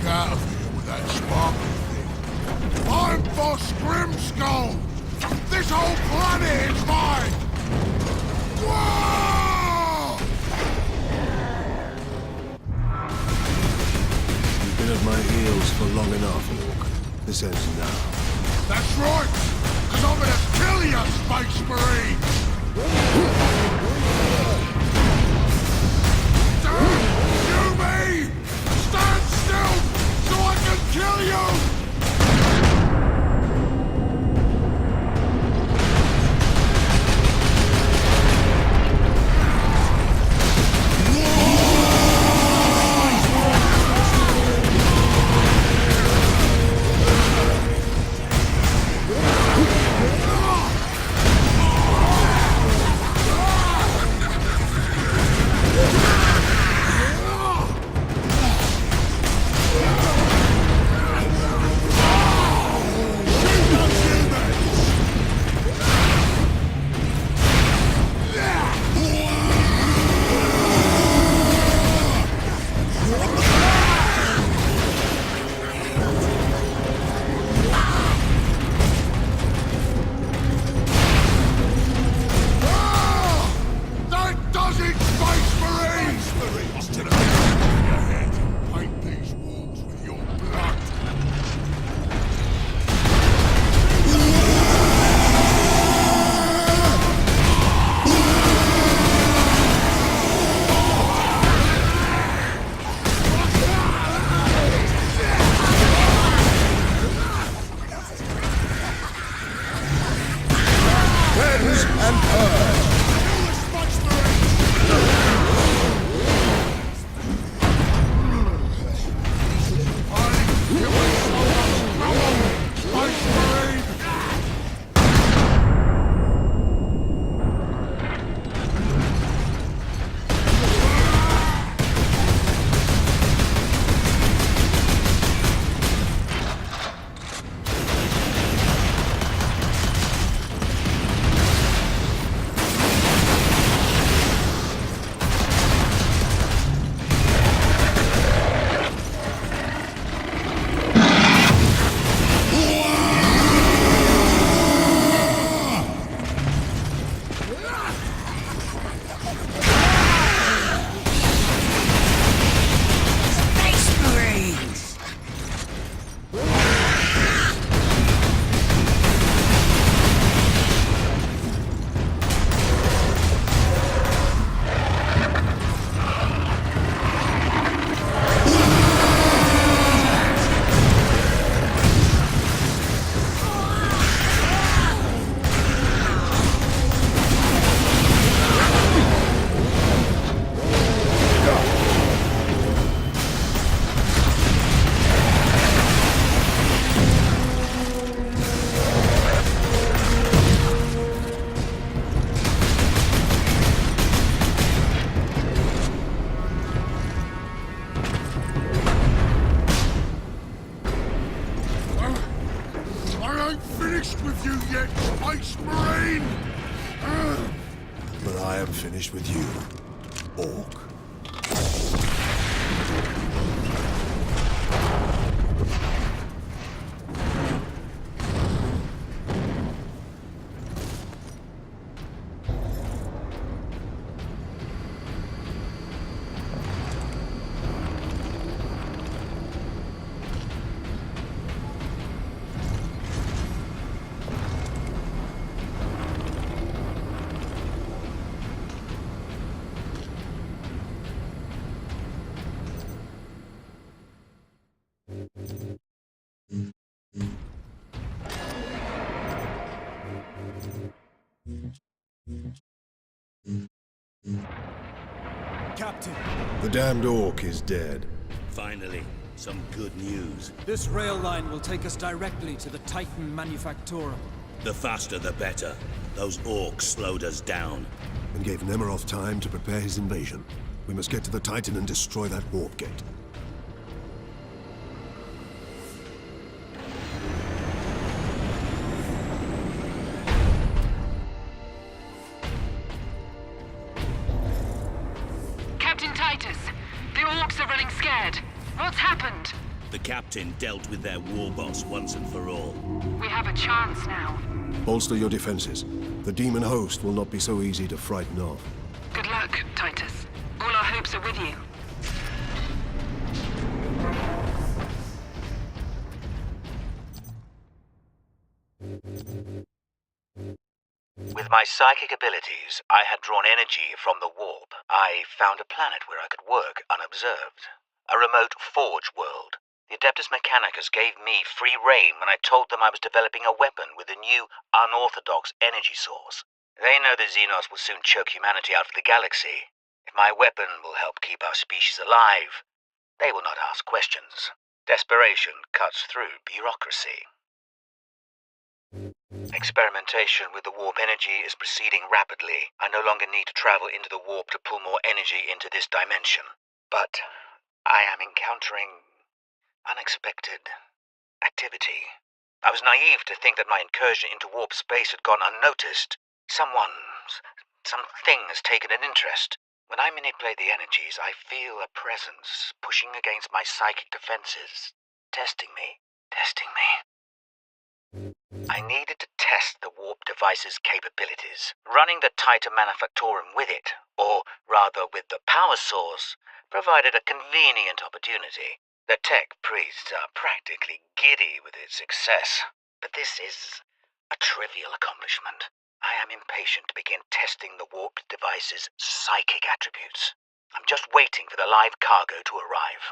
Out of here with that sparkle thing. I'm Boss Grimskull! This whole planet is mine! Whoa! You've been at my heels for long enough, Orc. This ends now. That's right! Cause I'm gonna kill you, Space Marine! Don't you me! Stand still! So I can kill you! and purge! With you yet, Space Marine! But I am finished with you, Orc. Captain, The damned Orc is dead. Finally, some good news. This rail line will take us directly to the Titan manufactorum. The faster the better. Those orcs slowed us down. And gave Nemeroth time to prepare his invasion. We must get to the Titan and destroy that warp gate. Captain Titus, the orcs are running scared. What's happened? The captain dealt with their war boss once and for all. We have a chance now. Bolster your defenses. The demon host will not be so easy to frighten off. Good luck, Titus. All our hopes are with you. With my psychic abilities, I had drawn energy from the warp. I found a planet where I could work unobserved. A remote forge world. The Adeptus Mechanicus gave me free rein when I told them I was developing a weapon with a new, unorthodox energy source. They know the Xenos will soon choke humanity out of the galaxy. If my weapon will help keep our species alive, they will not ask questions. Desperation cuts through bureaucracy. Experimentation with the warp energy is proceeding rapidly. I no longer need to travel into the warp to pull more energy into this dimension. But I am encountering unexpected activity. I was naive to think that my incursion into warp space had gone unnoticed. Something has taken an interest. When I manipulate the energies, I feel a presence pushing against my psychic defenses, testing me. I needed to test the warp device's capabilities. Running the Titan manufactorum with it, or rather with the power source, provided a convenient opportunity. The tech priests are practically giddy with its success, but this is a trivial accomplishment. I am impatient to begin testing the warped device's psychic attributes. I'm just waiting for the live cargo to arrive.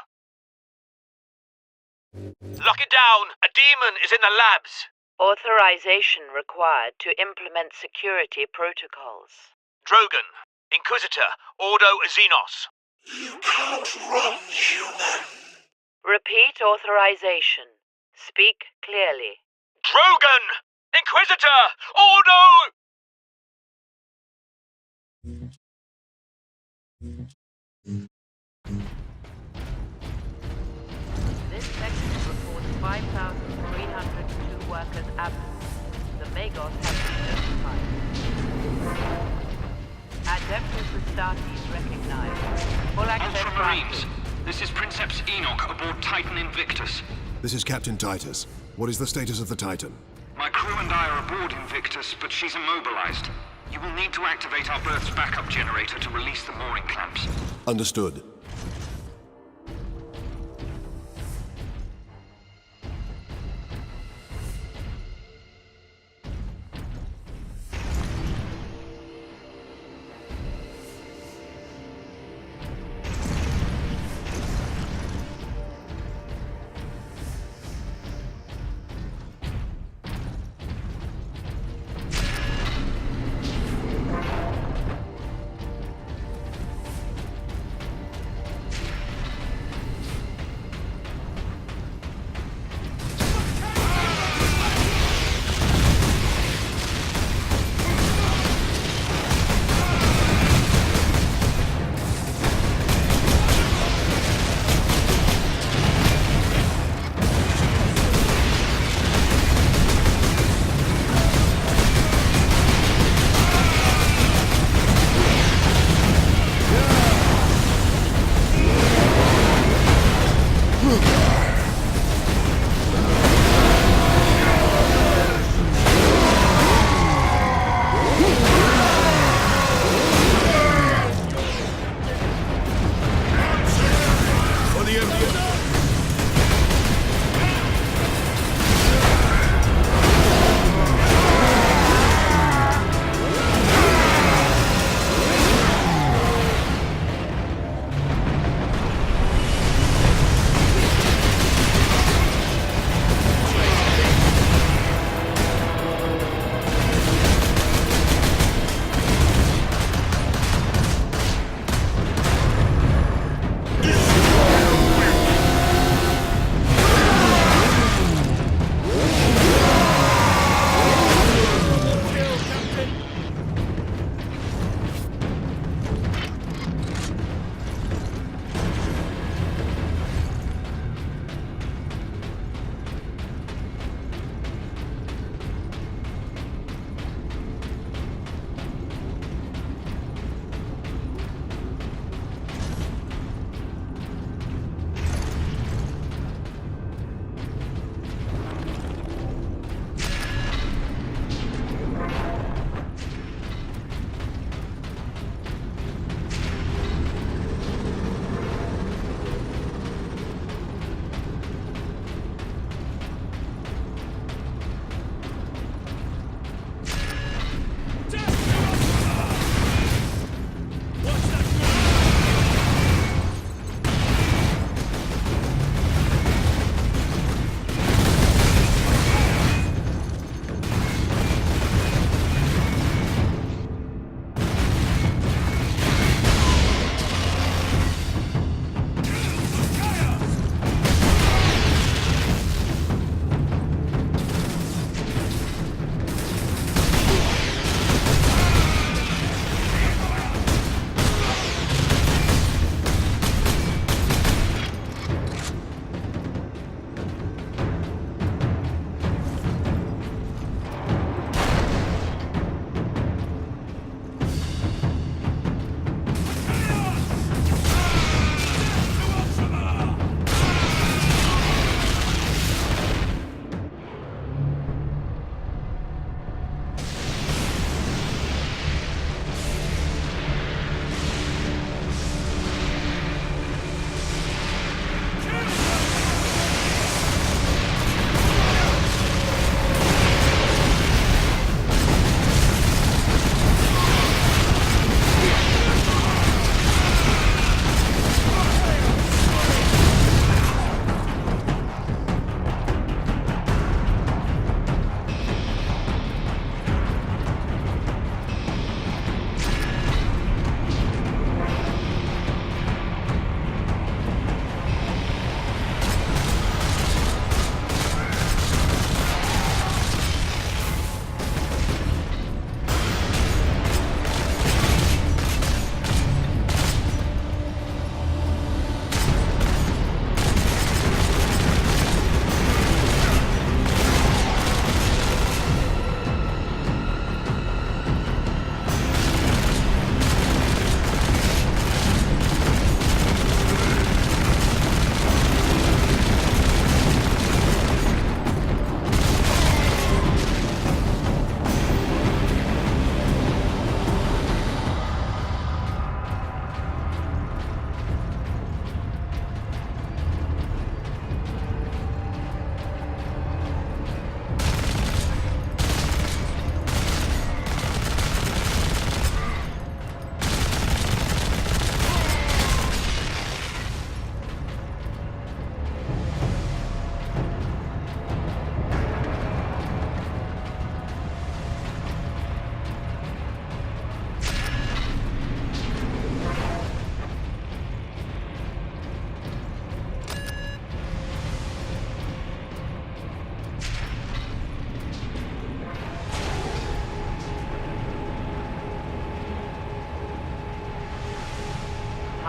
Lock it down! A demon is in the labs! Authorization required to implement security protocols. Drogon, Inquisitor, Ordo Xenos. You can't run, human. Repeat authorization. Speak clearly. Drogon! Inquisitor! Ordo! This section reports 5,302 workers absent. The Magos have been notified. Adeptus Astartes recognized. Full access Ultramarines, this is Princeps Enoch aboard Titan Invictus. This is Captain Titus. What is the status of the Titan? My crew and I are aboard Invictus, but she's immobilized. You will need to activate our berth's backup generator to release the mooring clamps. Understood.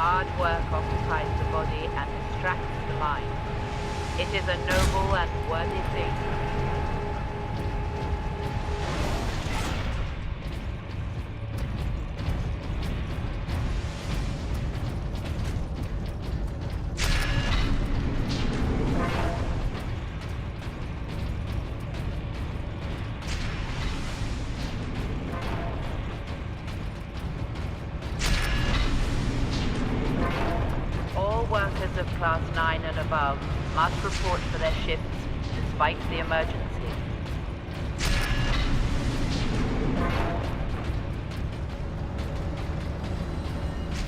Hard work occupies the body and distracts the mind. It is a noble and worthy thing. Workers of Class 9 and above must report for their shifts despite the emergency.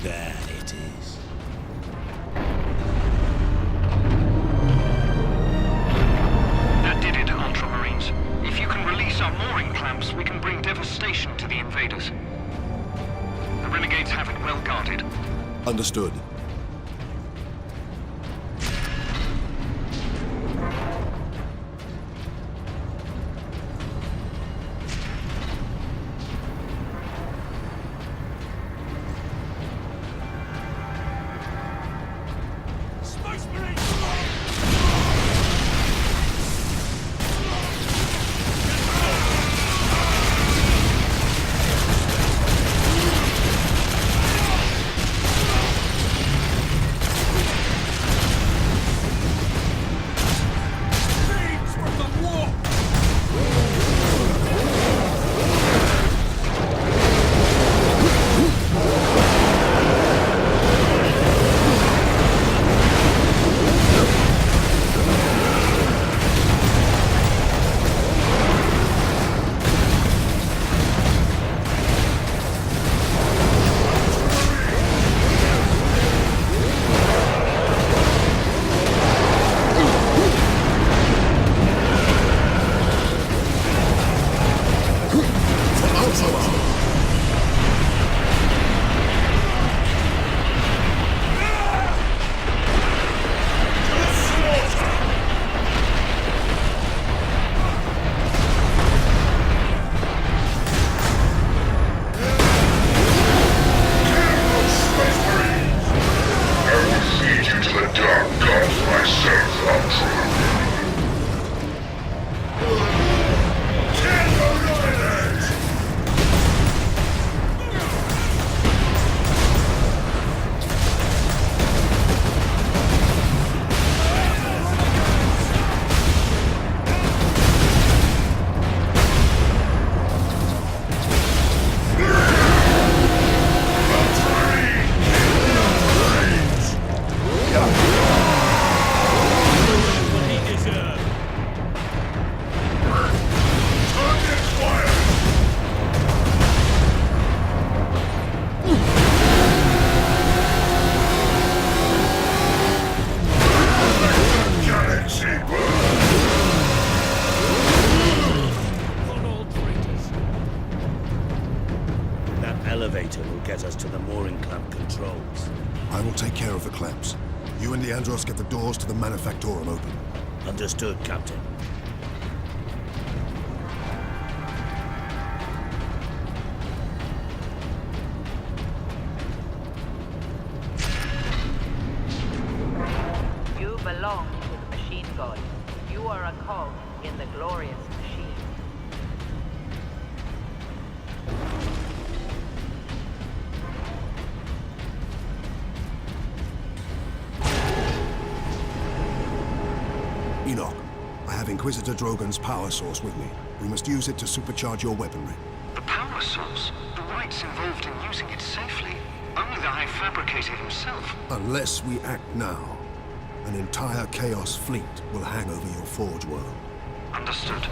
There it is. That did it, Ultramarines. If you can release our mooring clamps, we can bring devastation to the invaders. The renegades have it well guarded. Understood. get us to the mooring clamp controls. I will take care of the clamps. You and Leandros get the doors to the manufactorum open. Understood, Captain. You belong to the machine god. You are a cog in the glorious machine. Enoch, I have Inquisitor Drogon's power source with me. We must use it to supercharge your weaponry. The power source? The rites involved in using it safely? Only the High Fabricator himself. Unless we act now, an entire Chaos fleet will hang over your Forge world. Understood.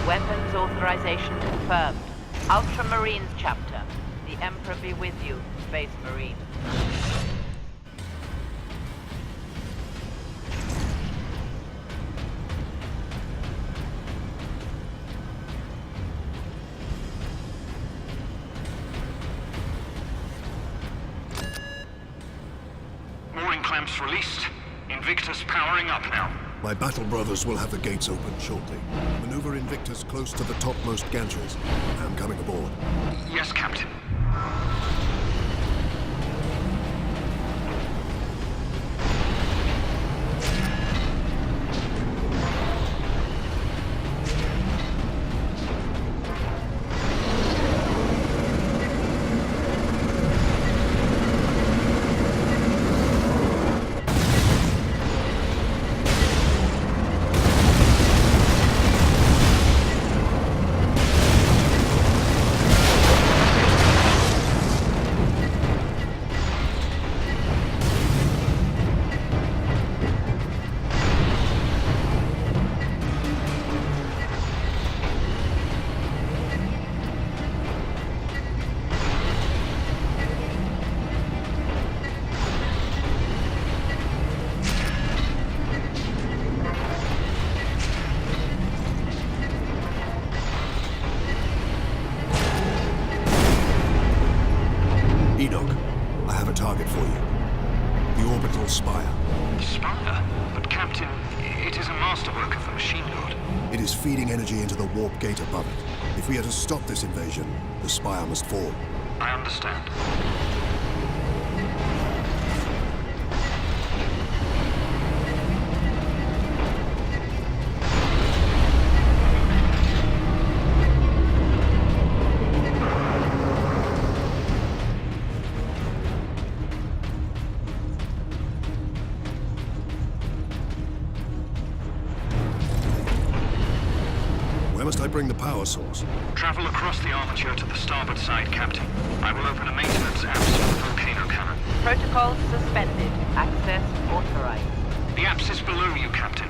Weapons authorization confirmed. Ultramarines chapter. The Emperor be with you, Space Marine. Caps released. Invictus powering up now. My battle brothers will have the gates open shortly. Maneuver Invictus close to the topmost gantries. I'm coming aboard. Yes, Captain. target for you. The orbital Spire. Spire? But Captain, it is a masterwork of the machine god. It is feeding energy into the warp gate above it. If we are to stop this invasion, the Spire must fall. I understand. Where must I bring the power source? Travel across the armature to the starboard side, Captain. I will open a maintenance apse for the volcano cannon. Protocols suspended. Access authorized. The apse is below you, Captain.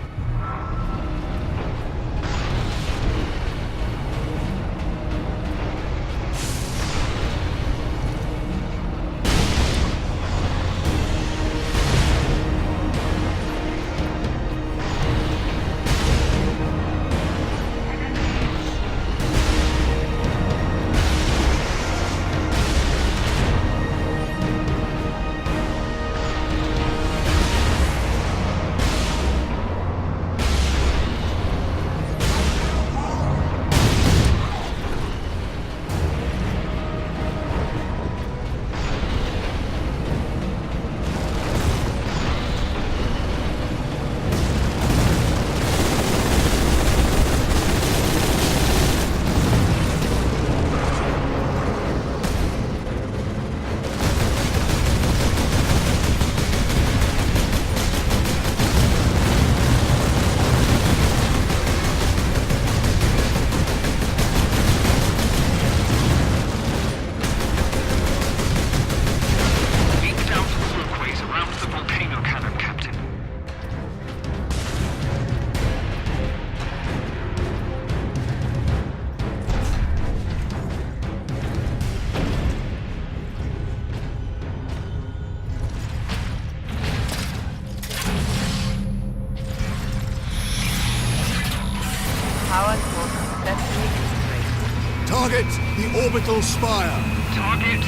Target the orbital Spire. Target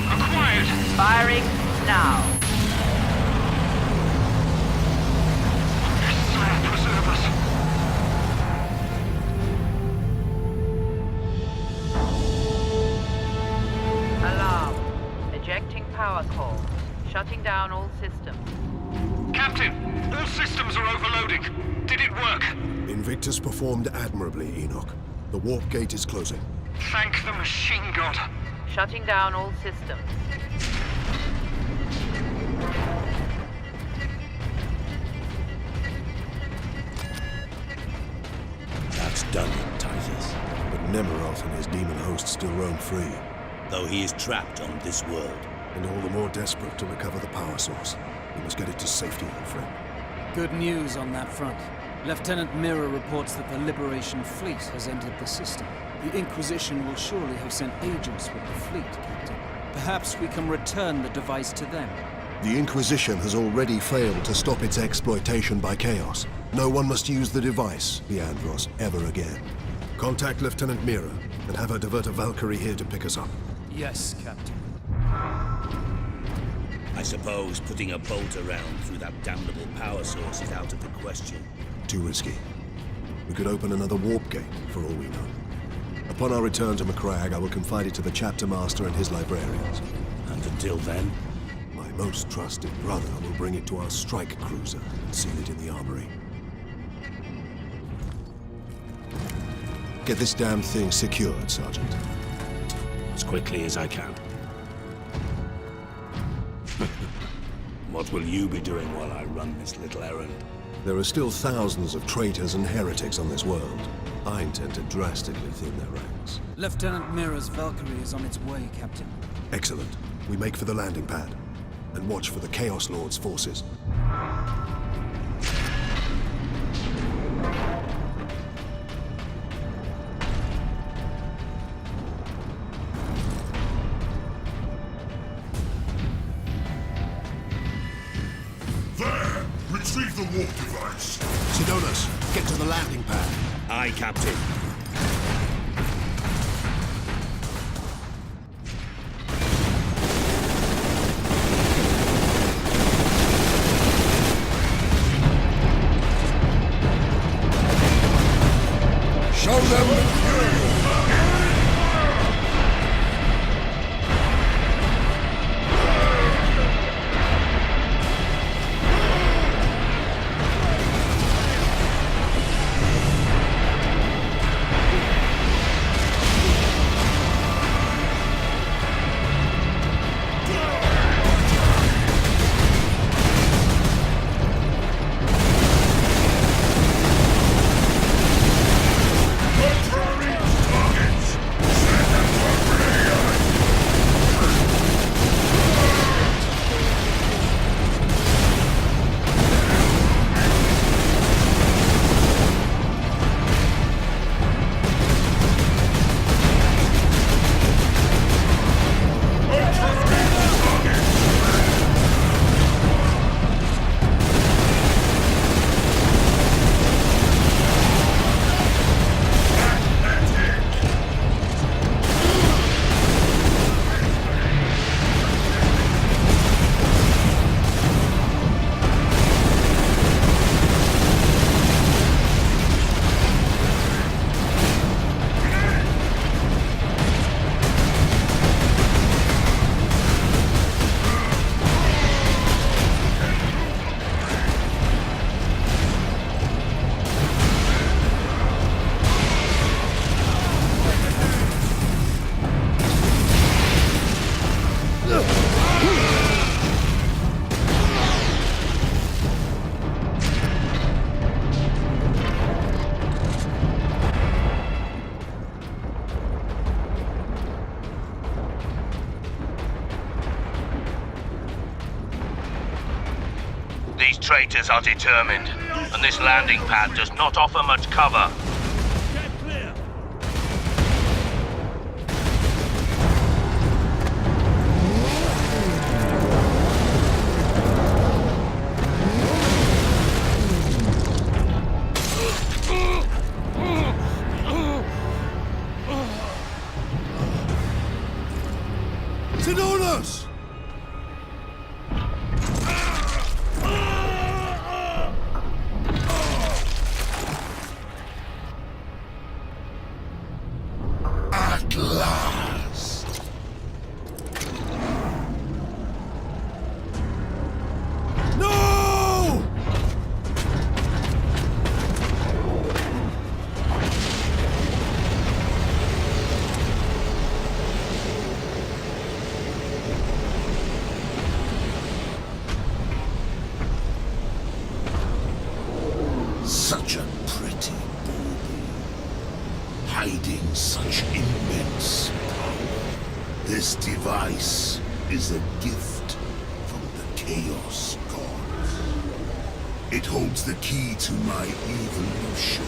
acquired. Firing now. Sire, preserve us. Alarm. Ejecting power core. Shutting down all systems. Captain, all systems are overloading. Did it work? Invictus performed admirably, Enoch. The warp gate is closing. Thank the machine god. Shutting down all systems. That's done it, Titus. But Nemeroth and his demon host still roam free. Though he is trapped on this world. And all the more desperate to recover the power source. We must get it to safety, old friend. Good news on that front. Lieutenant Mirror reports that the Liberation fleet has entered the system. The Inquisition will surely have sent agents with the fleet, Captain. Perhaps we can return the device to them. The Inquisition has already failed to stop its exploitation by Chaos. No one must use the device, Leandros, ever again. Contact Lieutenant Mirror and have her divert a Valkyrie here to pick us up. Yes, Captain. I suppose putting a bolt around through that damnable power source is out of the question. Too risky. We could open another warp gate, for all we know. Upon our return to Macragge, I will confide it to the chapter master and his librarians. And until then? My most trusted brother will bring it to our strike cruiser and seal it in the armory. Get this damn thing secured, Sergeant. As quickly as I can. What will you be doing while I run this little errand? There are still thousands of traitors and heretics on this world. I intend to drastically thin their ranks. Lieutenant Mirror's Valkyrie is on its way, Captain. Excellent. We make for the landing pad. And watch for the Chaos Lord's forces. There! Retrieve the warp device. Sidonis, get to the landing pad. Aye, Captain. Show them the fury! These traitors are determined, and this landing pad does not offer much cover. Sidonis! At last! No! Such a pretty bauble, hiding such immense power. This device is a gift from the Chaos Gods. It holds the key to my evolution,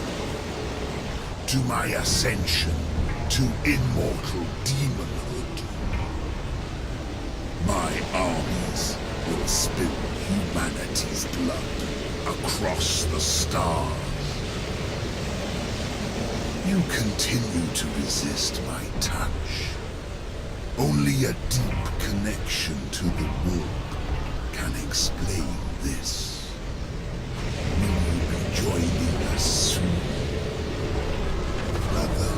to my ascension to immortal demonhood. My armies will spill humanity's blood across the stars. You continue to resist my touch. Only a deep connection to the warp can explain this. Will you be joining us soon, brother?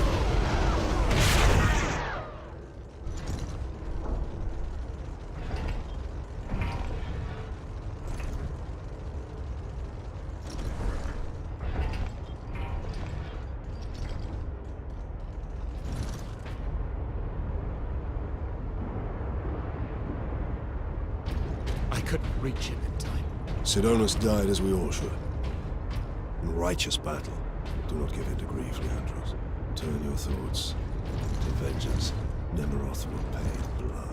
I couldn't reach him in time. Sidonus died as we all should. In righteous battle. Do not give in to grief, Leandros. Turn your thoughts to vengeance. Nemeroth will pay blood.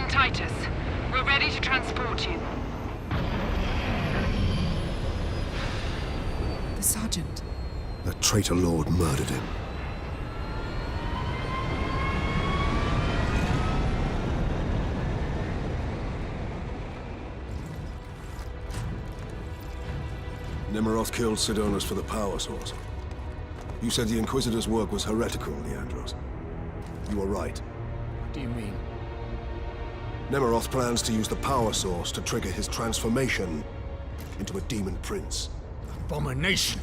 Titus, we're ready to transport you. The Sergeant. The traitor lord murdered him. Nemeroth killed Sidonus for the power source. You said the Inquisitor's work was heretical, Leandros. You were right. What do you mean? Nemeroth plans to use the power source to trigger his transformation into a demon prince. Abomination!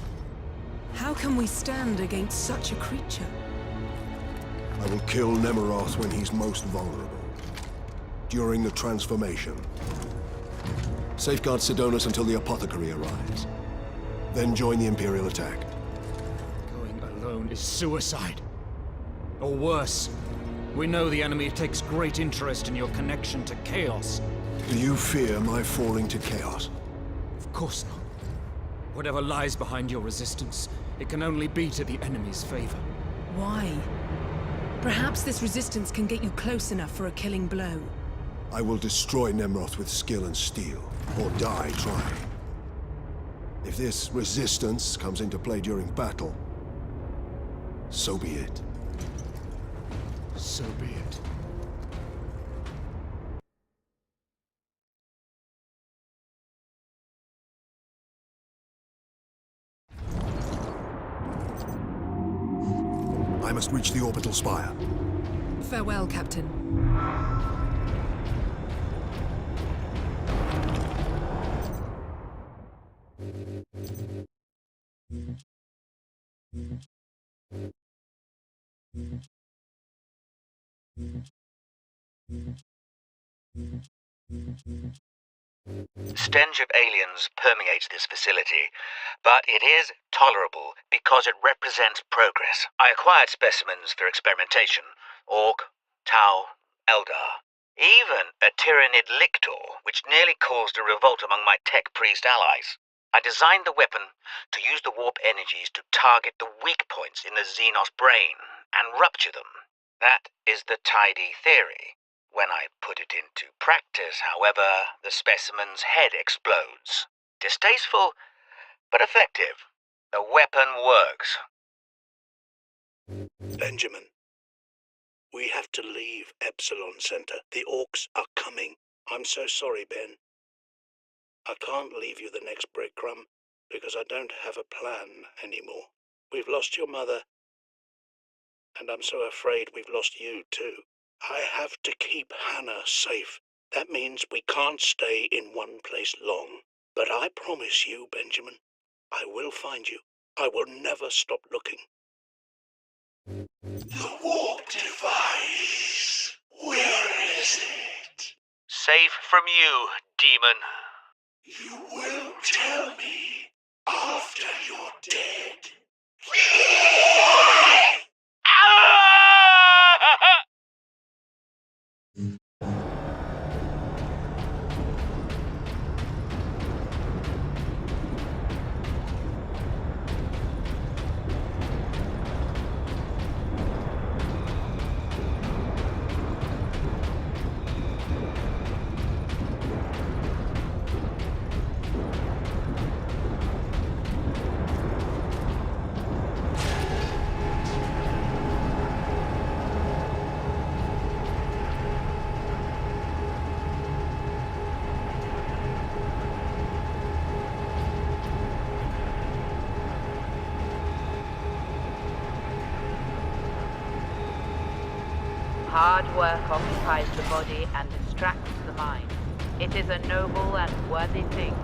How can we stand against such a creature? I will kill Nemeroth when he's most vulnerable. During the transformation. Safeguard Sidonus until the apothecary arrives. Then join the Imperial attack. Going alone is suicide. Or worse. We know the enemy takes great interest in your connection to Chaos. Do you fear my falling to Chaos? Of course not. Whatever lies behind your resistance, it can only be to the enemy's favor. Why? Perhaps this resistance can get you close enough for a killing blow. I will destroy Nemeroth with skill and steel, or die trying. If this resistance comes into play during battle, so be it. So be it. I must reach the orbital spire. Farewell, Captain. Stench of aliens permeates this facility, but it is tolerable because it represents progress. I acquired specimens for experimentation. Orc, Tau, Eldar. Even a Tyranid Lictor, which nearly caused a revolt among my tech priest allies. I designed the weapon to use the warp energies to target the weak points in the Xenos brain and rupture them. That is the tidy theory. When I put it into practice, however, the specimen's head explodes. Distasteful, but effective. The weapon works. Benjamin, we have to leave Epsilon Center. The orcs are coming. I'm so sorry, Ben. I can't leave you the next breadcrumb because I don't have a plan anymore. We've lost your mother, and I'm so afraid we've lost you too. I have to keep Hannah safe. That means we can't stay in one place long. But I promise you, Benjamin, I will find you. I will never stop looking. The warp device. Where is it? Safe from you, Demon. You will tell me after you're dead. Hard work occupies the body and distracts the mind. It is a noble and worthy thing.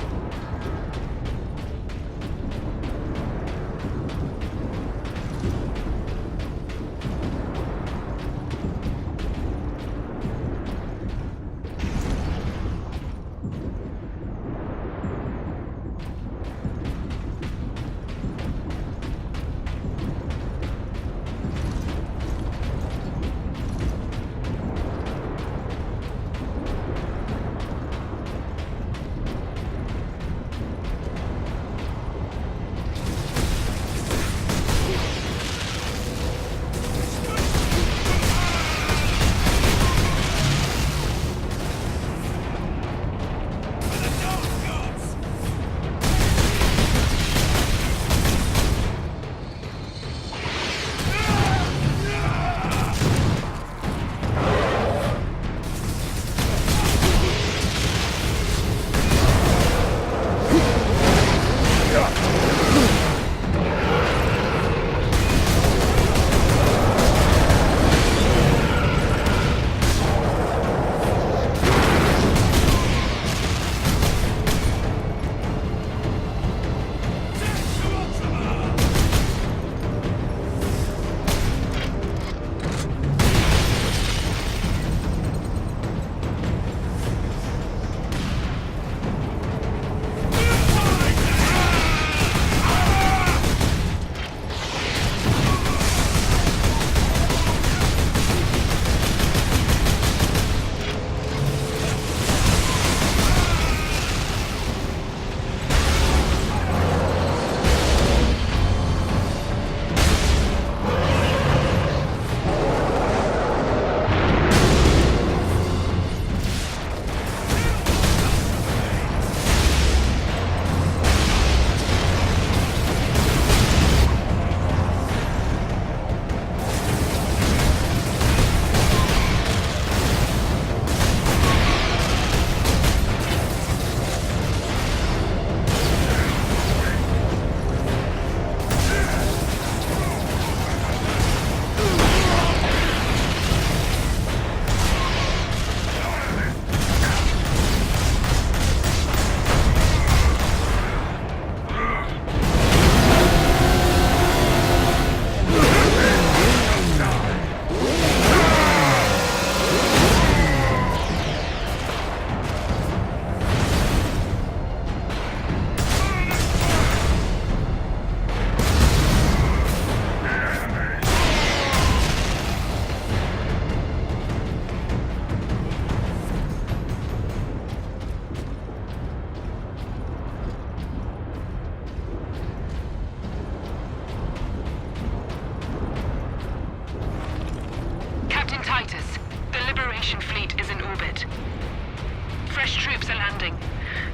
Fresh troops are landing,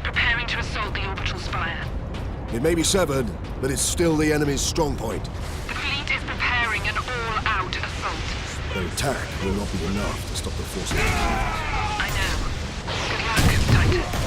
preparing to assault the orbital spire. It may be severed, but it's still the enemy's strong point. The fleet is preparing an all-out assault. Their attack will not be enough to stop the forces. I know. Good luck, Titus.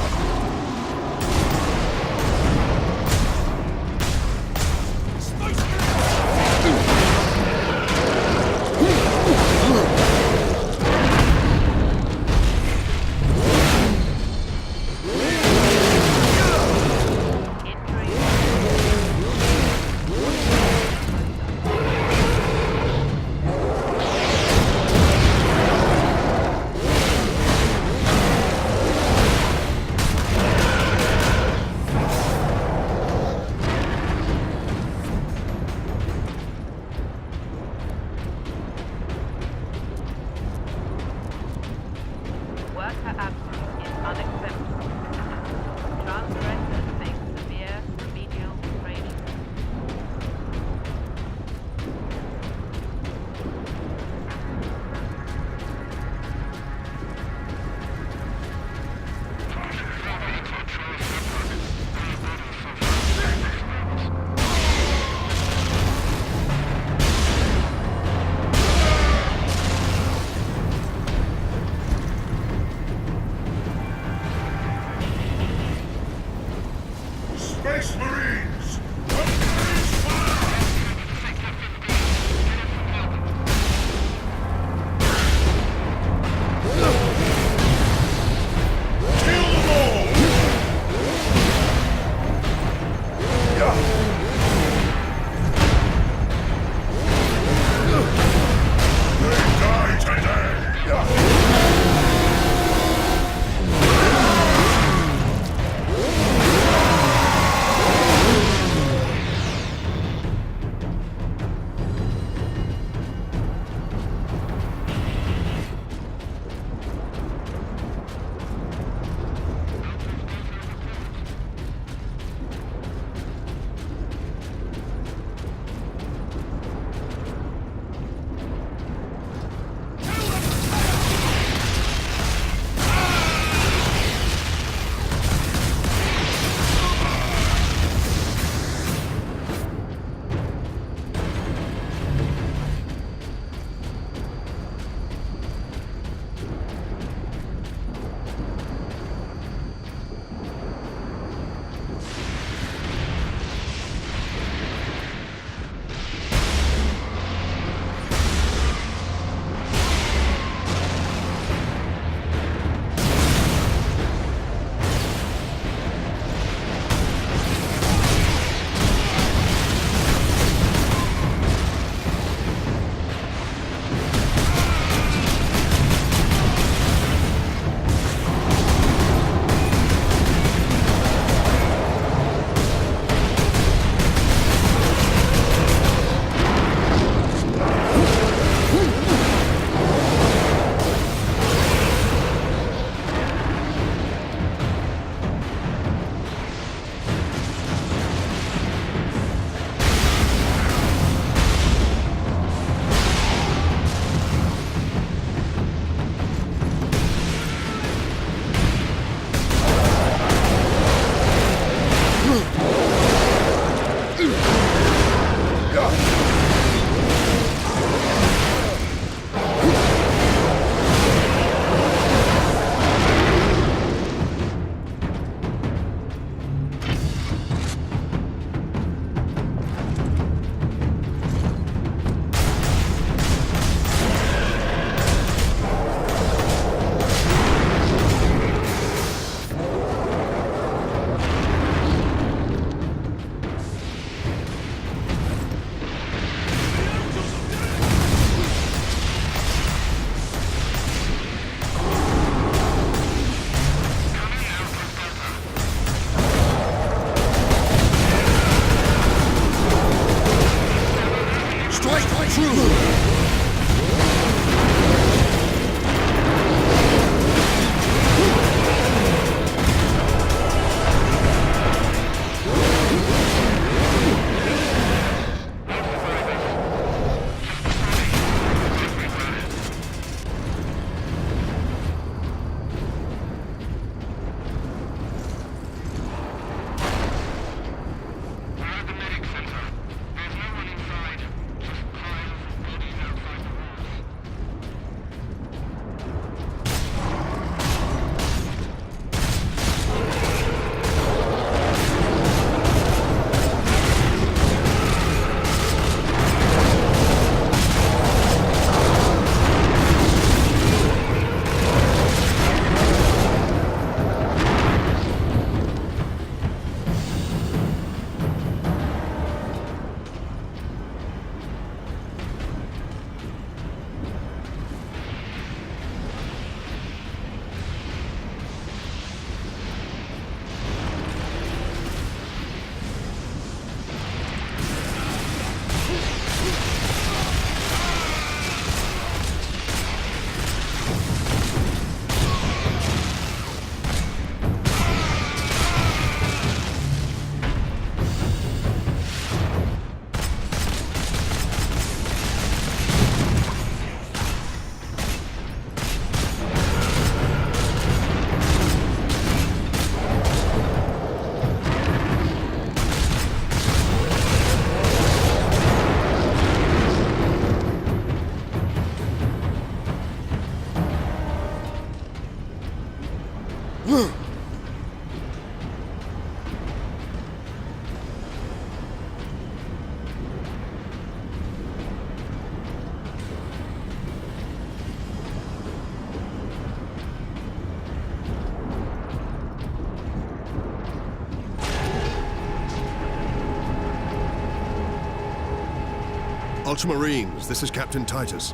Ultramarines, this is Captain Titus.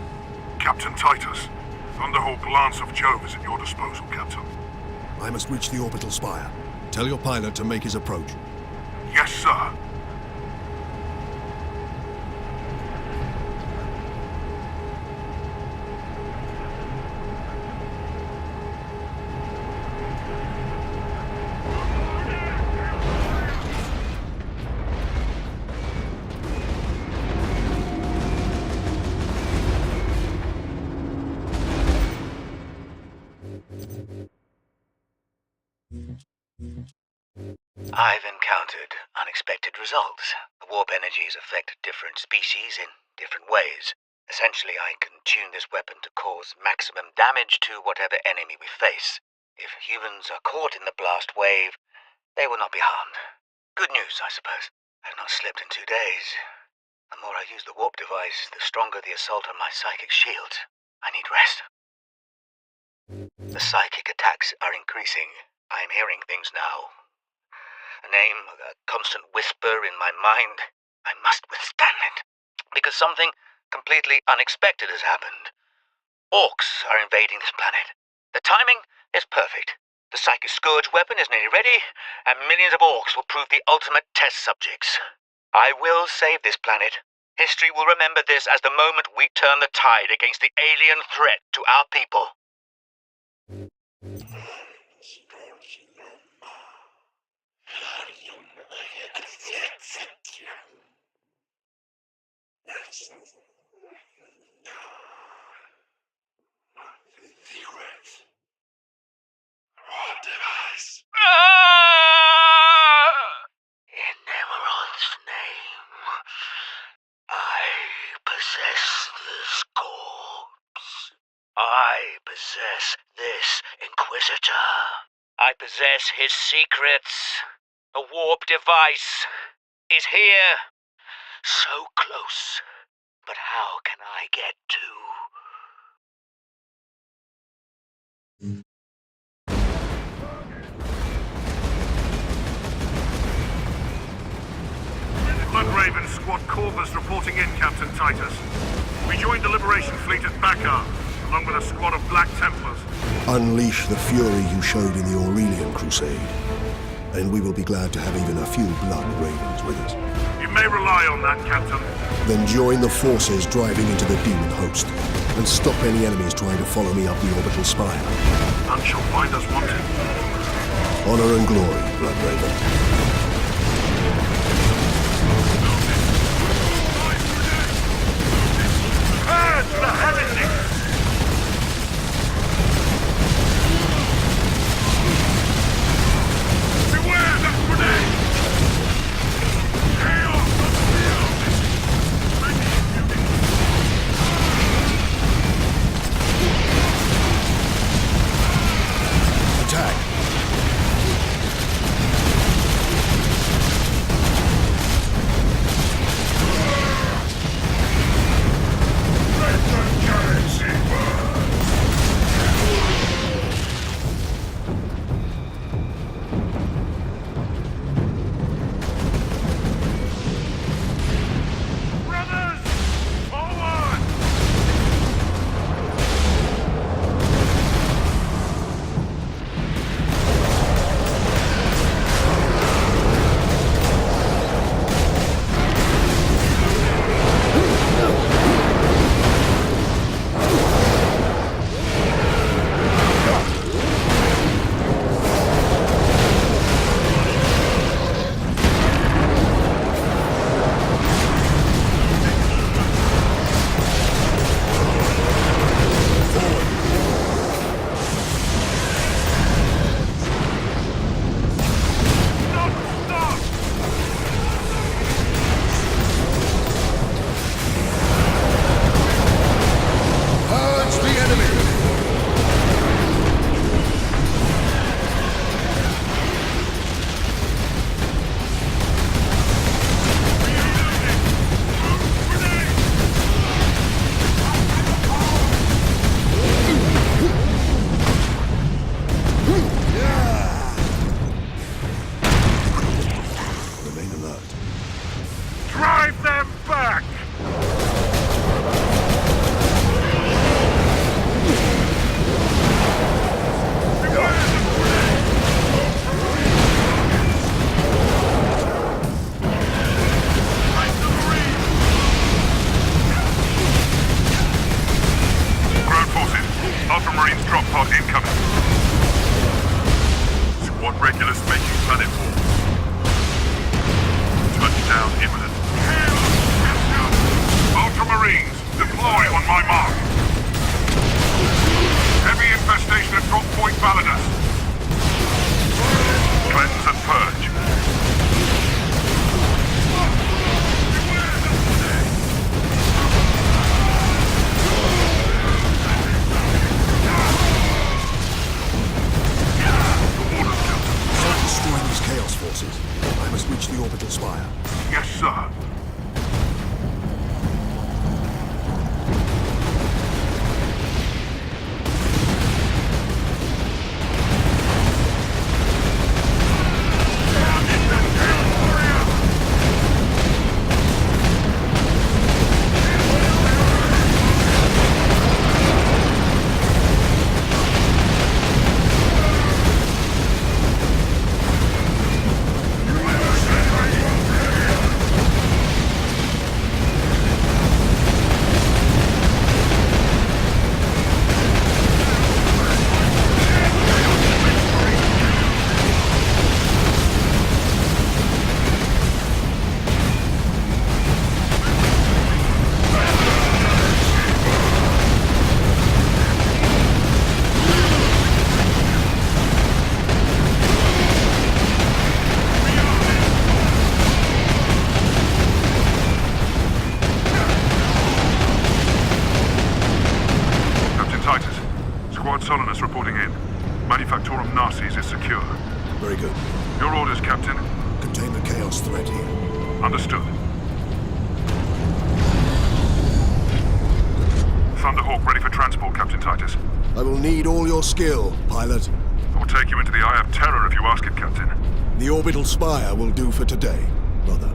Captain Titus, Thunderhawk Lance of Jove is at your disposal, Captain. I must reach the orbital spire. Tell your pilot to make his approach. Yes, sir. I've encountered unexpected results. The warp energies affect different species in different ways. Essentially, I can tune this weapon to cause maximum damage to whatever enemy we face. If humans are caught in the blast wave, they will not be harmed. Good news, I suppose. I've not slept in 2 days. The more I use the warp device, the stronger the assault on my psychic shield. I need rest. The psychic attacks are increasing. I'm hearing things now. A name, a constant whisper in my mind. I must withstand it. Because something completely unexpected has happened. Orcs are invading this planet. The timing is perfect. The psychic scourge weapon is nearly ready, and millions of orcs will prove the ultimate test subjects. I will save this planet. History will remember this as the moment we turn the tide against the alien threat to our people. In Emerald's name, I possess this corpse. I possess this Inquisitor. I possess his secrets. The warp device is here. So close. But how can I get to? Bloodraven Squad Corvus reporting in, Captain Titus. We joined the Liberation Fleet at Bakar, along with a squad of Black Templars. Unleash the fury you showed in the Aurelian Crusade, and we will be glad to have even a few Blood Ravens with us. You may rely on that, Captain. Then join the forces driving into the Demon host, and stop any enemies trying to follow me up the orbital spire. None shall find us wanting. Honor and glory, Bloodraven. Prepare to the heretics! Beware that grenade! Chaos of steel! Attack! Remain alert. Drive them back! Ground forces, Ultramarines drop pod incoming. Squad regulars making Planetfall. Touchdown imminent. Ultramarines, deploy on my mark. Heavy infestation at drop point Validus. Cleanse and purge. Destroy these Chaos forces. I must reach the orbital spire. Yes, sir. Solonus reporting in. Manufactorum Narses is secure. Very good. Your orders, Captain? Contain the Chaos threat here. Understood. Thunderhawk ready for transport, Captain Titus. I will need all your skill, pilot. I will take you into the Eye of Terror if you ask it, Captain. The orbital spire will do for today, brother.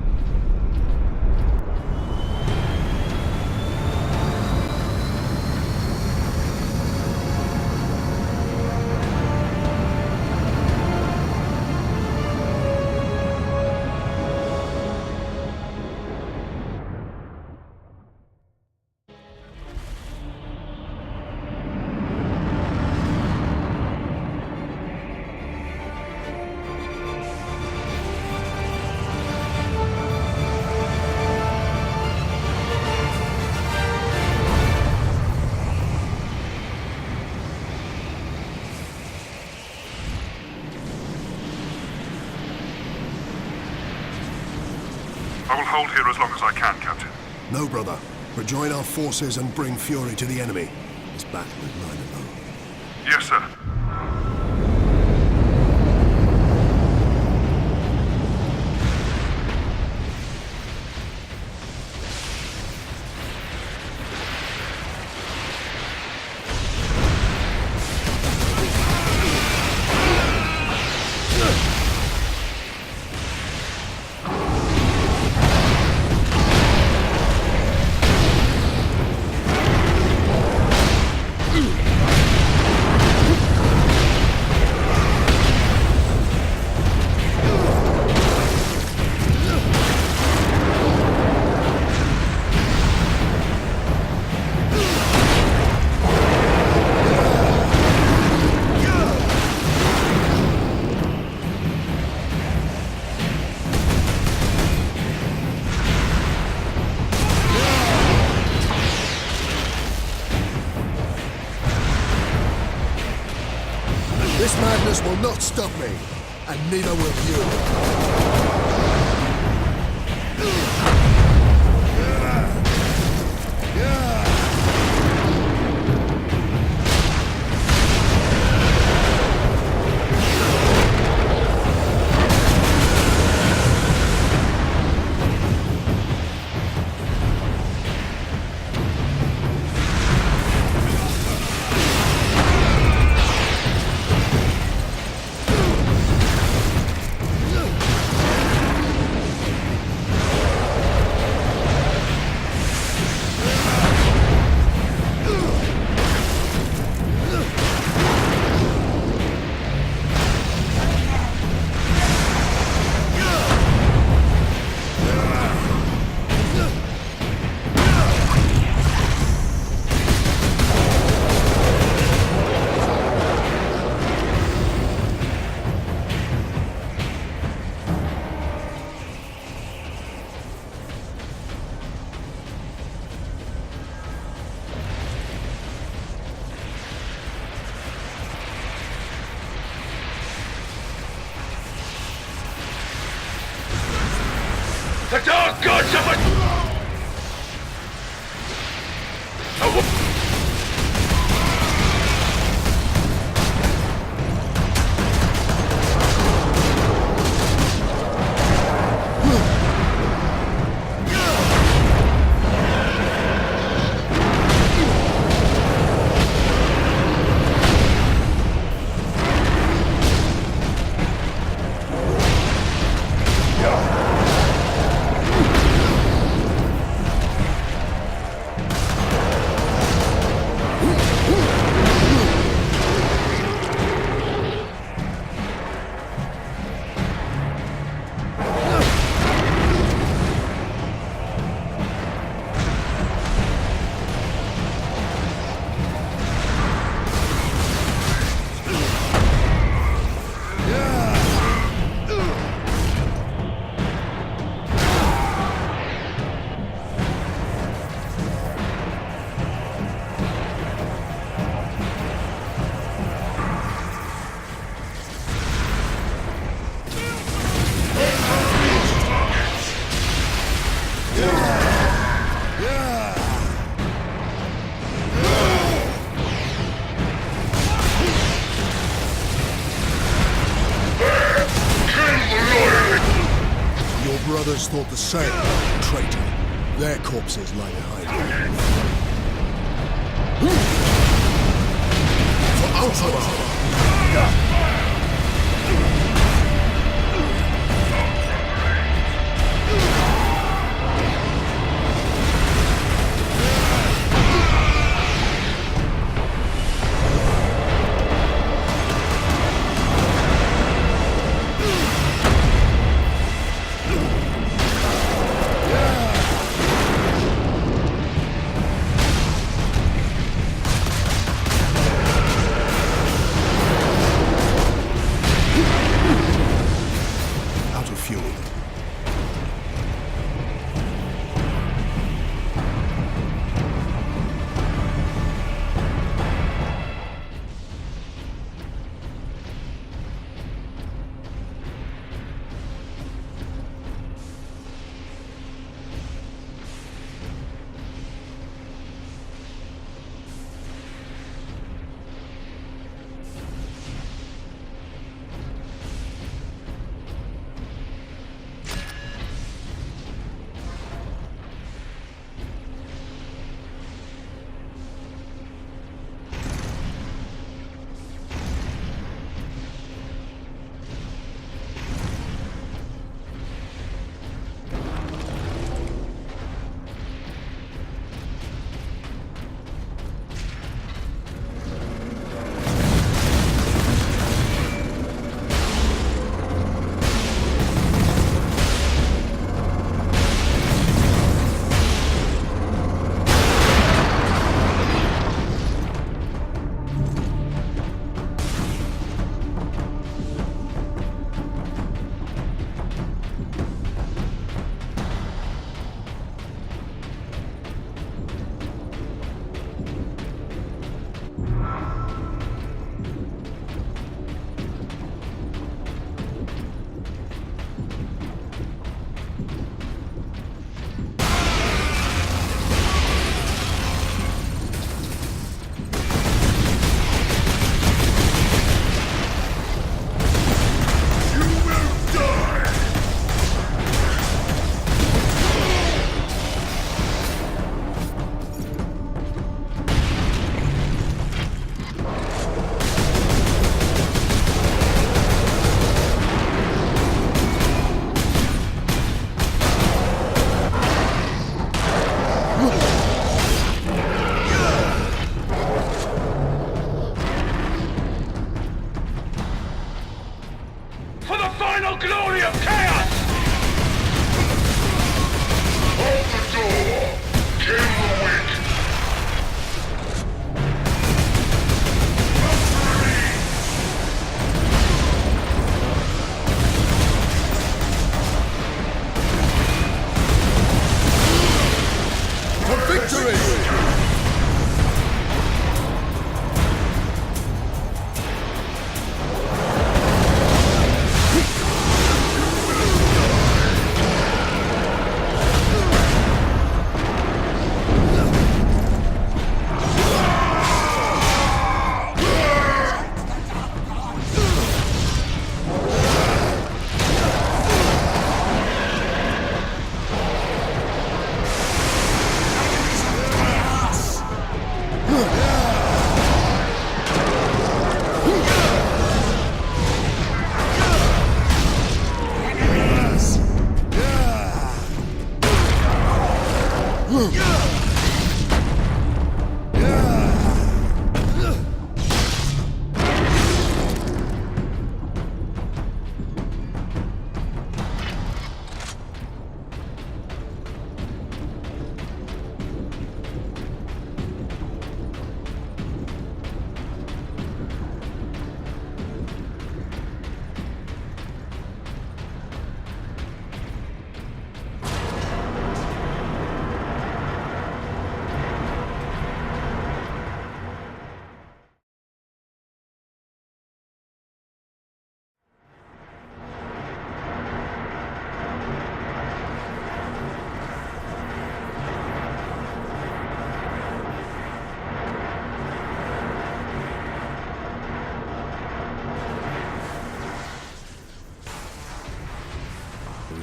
I will hold here as long as I can, Captain. No, brother. Rejoin our forces and bring fury to the enemy. This battle is mine alone. Yes, sir. This madness will not stop me, and neither will you. The dark gods of Brothers thought the same, traitor. Their corpses lie behind you. For Ultima!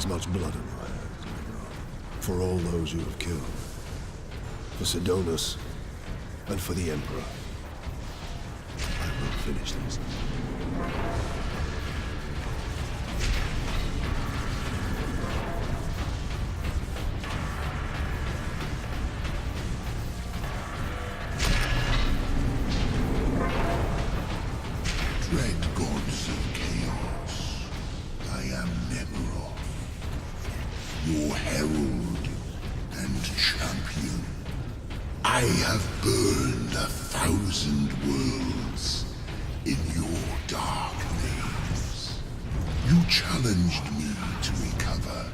as much blood on your hands, for all those you have killed, for Sidonus, and for the Emperor. I will finish this. Dread gods of chaos, I am Nemeroth, your herald and champion. I have burned 1,000 worlds in your dark names. You challenged me to recover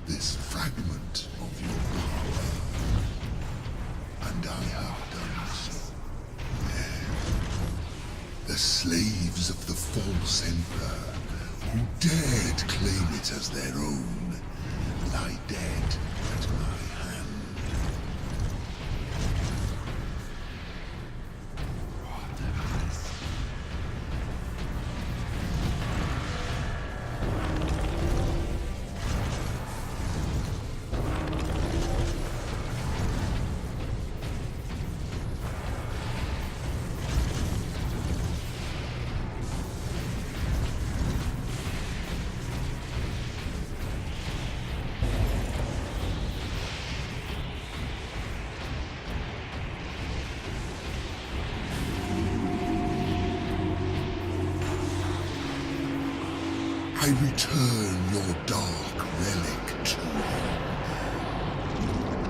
this fragment of your power, and I have done so. The slaves of the false emperor, who dared claim it as their own, lie dead at my hand. I return your dark relic to you.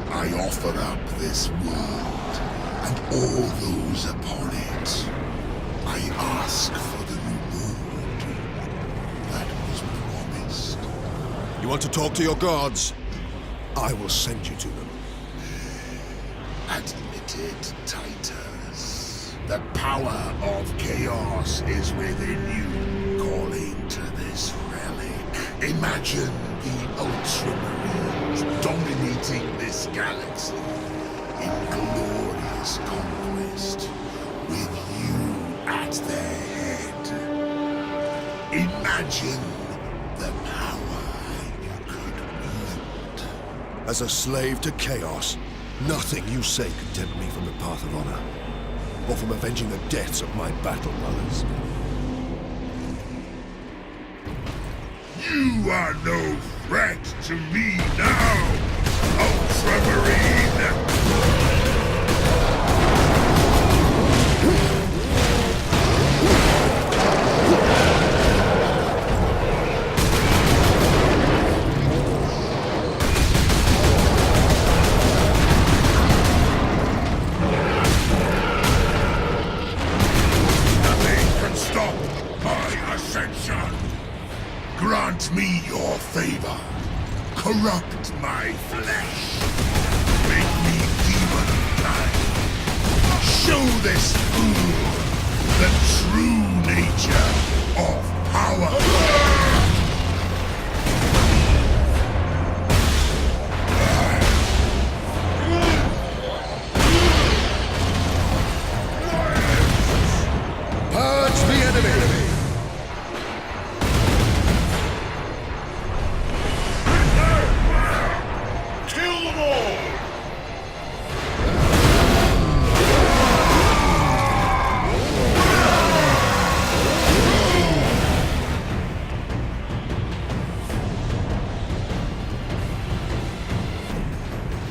I offer up this world and all those upon it. I ask for the reward that was promised. You want to talk to your gods? I will send you to them. Admit it, Titus. The power of chaos is within you, calling to this relic. Imagine the Ultramarines dominating this galaxy in glorious conquest, with you at their head. Imagine the power you could wield. As a slave to chaos, nothing you say could tempt me from the path of honor, or from avenging the deaths of my battle brothers. You are no threat to me now, Ultramarine! Grant me your favor. Corrupt my flesh. Make me demon-kind. Show this fool the true nature of power. Purge the enemy!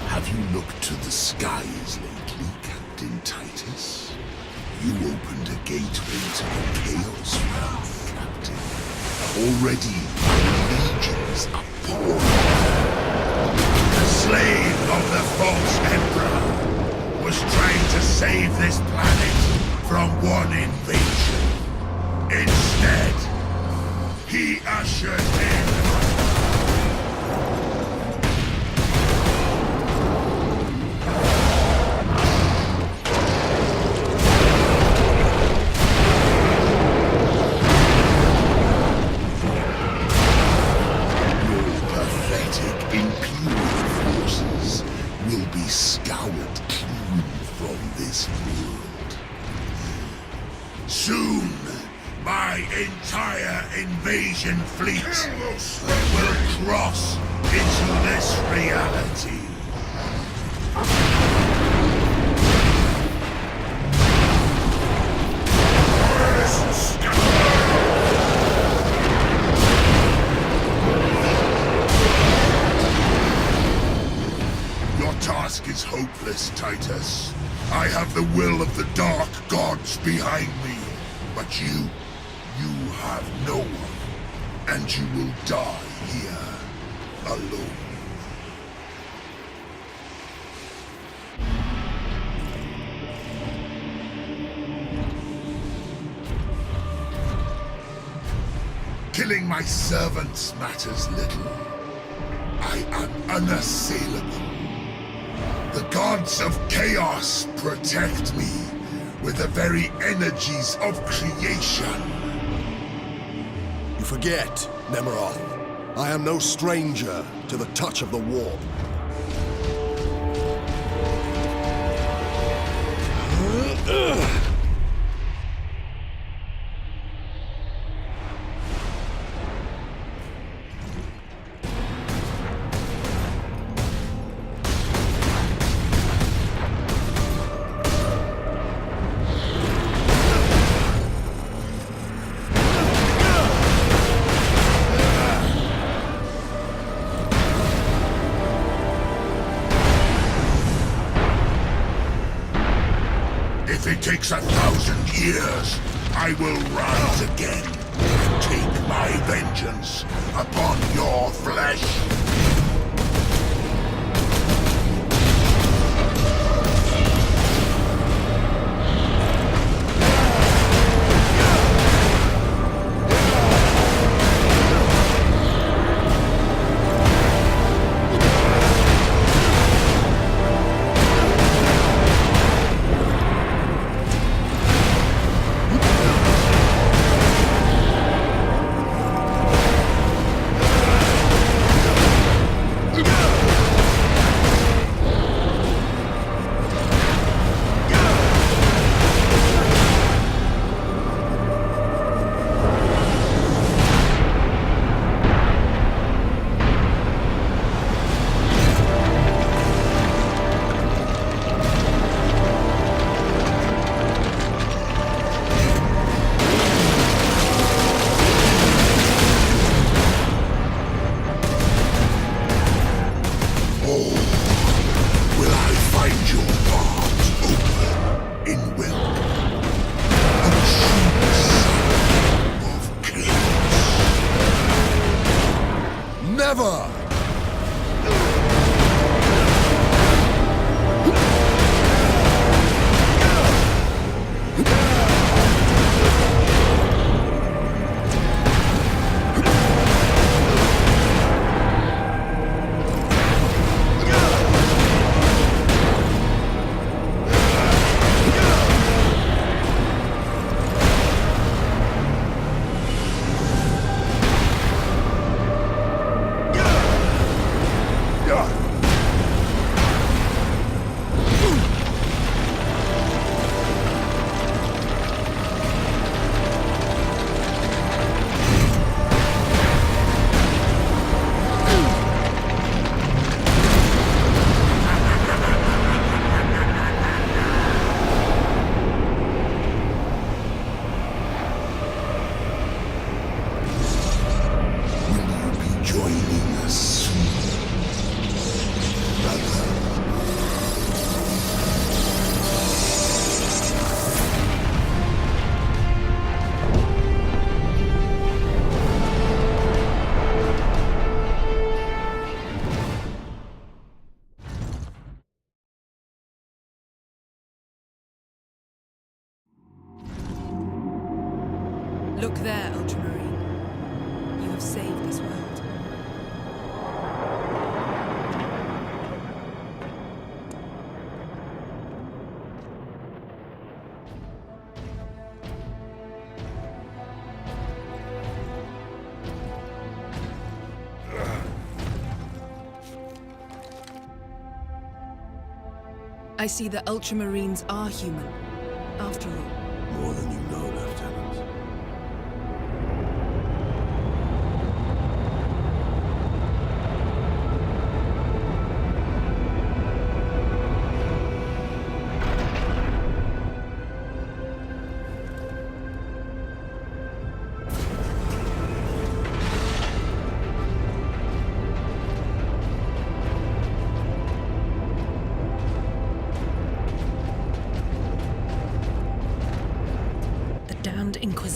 Have you looked to the skies lately, Captain Titus? You opened a gateway to the Chaos Realm, Captain. Already, legions are born. The slave of the false emperor was trying to save this planet from one invasion. Instead, he ushered in scoured clean from this world. Soon, my entire invasion fleet will cross into this reality. Your task is hopeless, Titus. I have the will of the Dark Gods behind me. But you have no one, and you will die here, alone. Killing my servants matters little. I am unassailable. The gods of chaos protect me with the very energies of creation. You forget, Nemeroth. I am no stranger to the touch of the warp. If it takes 1,000 years, I will rise again and take my vengeance upon your flesh. Never! Look there, Ultramarine. You have saved this world. I see the Ultramarines are human, after all. More than you know, Lieutenant.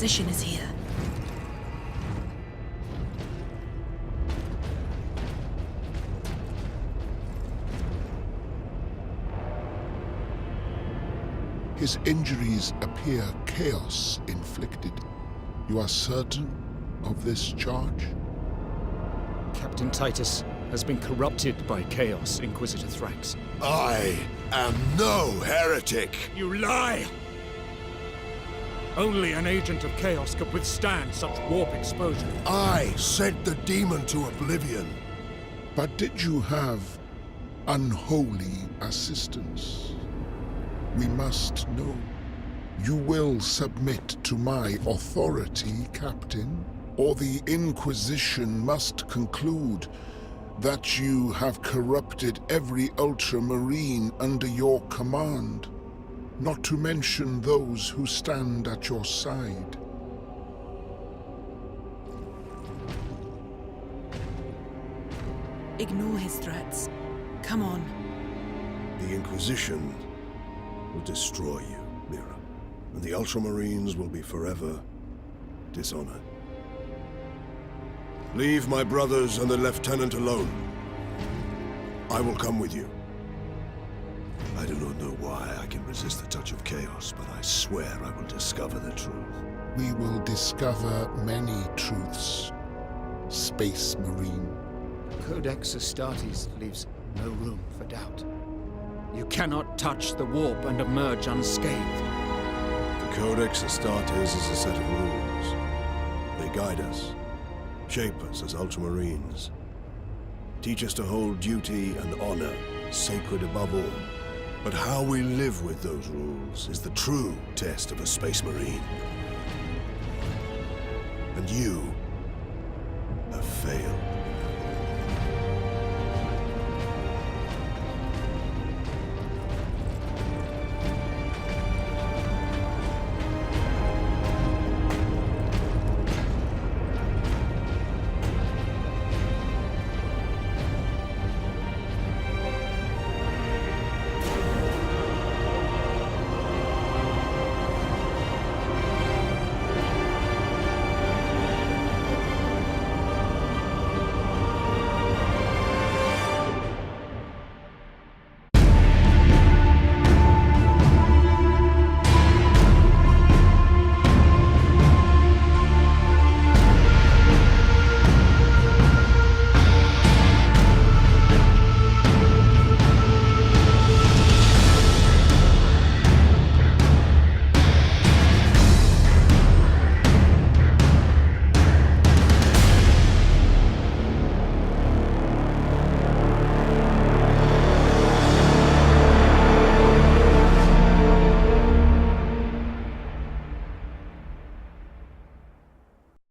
Inquisition is here. His injuries appear chaos inflicted. You are certain of this charge? Captain Titus has been corrupted by chaos, Inquisitor Thrax. I am no heretic! You lie! Only an agent of chaos could withstand such warp exposure. I sent the demon to oblivion. But did you have unholy assistance? We must know. You will submit to my authority, Captain, or the Inquisition must conclude that you have corrupted every Ultramarine under your command, not to mention those who stand at your side. Ignore his threats. Come on. The Inquisition will destroy you, Mira, and the Ultramarines will be forever dishonored. Leave my brothers and the Lieutenant alone. I will come with you. I do not know why I can resist the touch of chaos, but I swear I will discover the truth. We will discover many truths, Space Marine. Codex Astartes leaves no room for doubt. You cannot touch the warp and emerge unscathed. The Codex Astartes is a set of rules. They guide us, shape us as Ultramarines, teach us to hold duty and honor sacred above all. But how we live with those rules is the true test of a Space Marine. And you have failed.